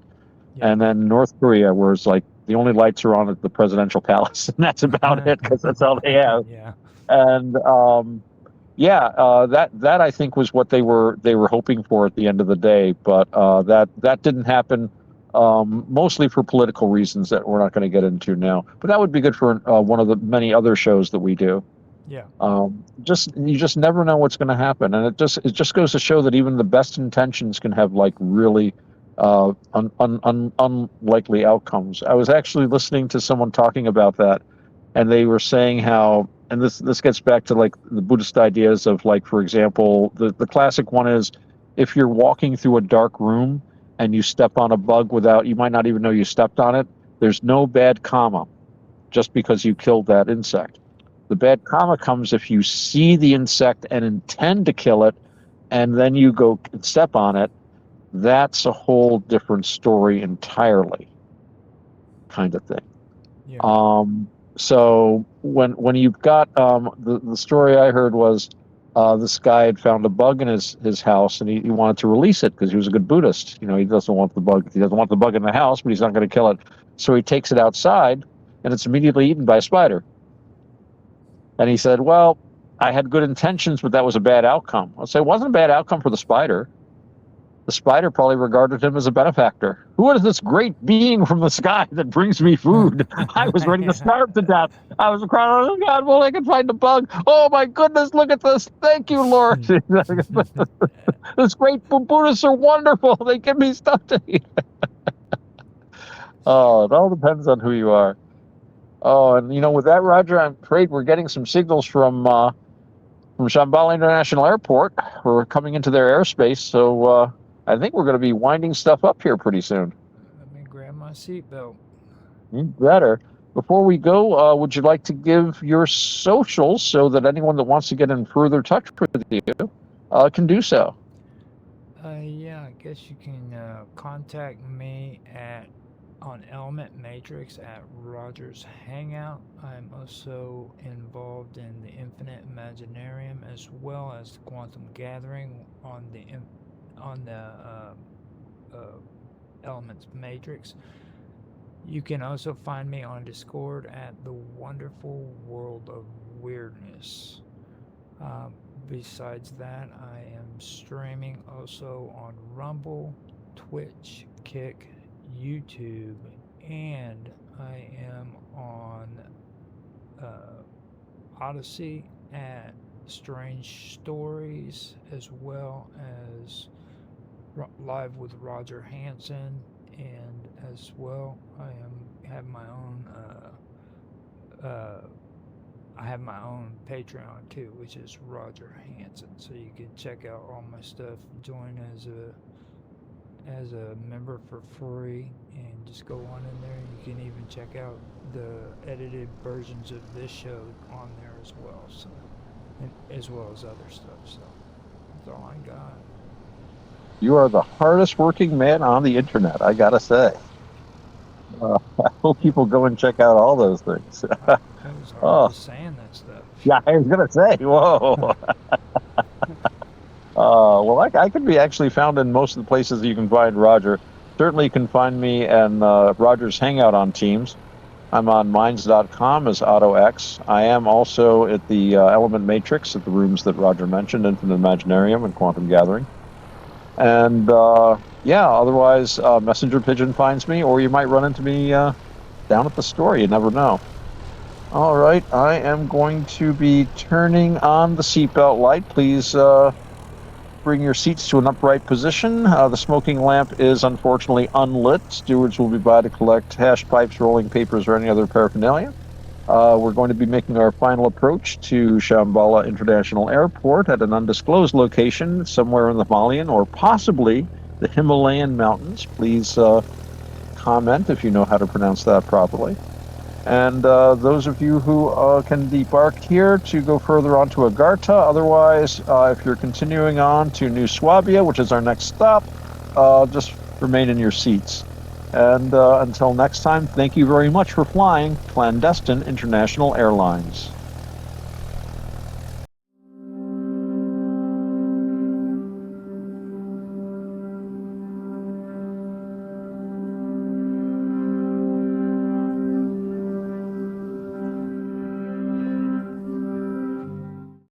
Yeah. and then North Korea, where it's like the only lights are on at the presidential palace, and that's about it because that's all they have. Yeah. And that I think was what they were hoping for at the end of the day, but that didn't happen. Mostly for political reasons that we're not going to get into now. But that would be good for one of the many other shows that we do. Yeah. You just never know what's going to happen, and it just goes to show that even the best intentions can have like really unlikely outcomes. I was actually listening to someone talking about that, and they were saying how, and this gets back to like the Buddhist ideas of, like, for example, the classic one is, if you're walking through a dark room and you step on a bug you might not even know you stepped on it, there's no bad karma just because you killed that insect. The bad karma comes if you see the insect and intend to kill it, and then you go and step on it. That's a whole different story entirely, kind of thing. Yeah. So when you've got the story I heard was, this guy had found a bug in his house, and he wanted to release it because he was a good Buddhist. He doesn't want the bug. He doesn't want the bug in the house, but he's not going to kill it. So he takes it outside, and it's immediately eaten by a spider. And he said, "Well, I had good intentions, but that was a bad outcome." I'll say, it wasn't a bad outcome for the spider. The spider probably regarded him as a benefactor. Who is this great being from the sky that brings me food? I was ready to starve to death. I was crying, "Oh God, well, I can find a bug. Oh my goodness, look at this. Thank you, Lord." This great Buddhists are wonderful. They give me stuff to eat. Oh, it all depends on who you are. Oh, and with that, Roger, I'm afraid we're getting some signals from Shambhala International Airport. We're coming into their airspace, so I think we're going to be winding stuff up here pretty soon. Let me grab my seatbelt. You better. Before we go, would you like to give your socials so that anyone that wants to get in further touch with you can do so? Yeah, I guess you can contact me on Element Matrix at Roger's Hangout. I'm also involved in the Infinite Imaginarium as well as the Quantum Gathering on the Elements Matrix. You can also find me on Discord at the Wonderful World of Weirdness. Besides that, I am streaming also on Rumble, Twitch, Kick, YouTube, and I am on Odyssey at Strange Stories, as well as Live with Roger Hansen, and as well have my own I have my own Patreon too, which is Roger Hansen. So you can check out all my stuff, join as a member for free, and just go on in there. You can even check out the edited versions of this show on there as well. So, as well as other stuff. So that's all I got. You are the hardest working man on the internet, I gotta say. I hope people go and check out all those things. It was hard saying that stuff. Yeah, I was gonna say, whoa. Well, I could be actually found in most of the places that you can find Roger. Certainly you can find me and Roger's Hangout on Teams. I'm on Minds.com as OttoX. I am also at the Element Matrix at the rooms that Roger mentioned, Infinite Imaginarium and Quantum Gathering. And otherwise, Messenger Pigeon finds me, or you might run into me down at the store. You never know. All right, I am going to be turning on the seatbelt light. Please bring your seats to an upright position. The smoking lamp is unfortunately unlit. Stewards will be by to collect hash pipes, rolling papers, or any other paraphernalia. We're going to be making our final approach to Shambhala International Airport at an undisclosed location somewhere in the Himalayan or possibly the Himalayan mountains. Please comment if you know how to pronounce that properly. And those of you who can debark here to go further on to Agartha. Otherwise, if you're continuing on to New Swabia, which is our next stop, just remain in your seats. And until next time, thank you very much for flying Clandestine International Airlines.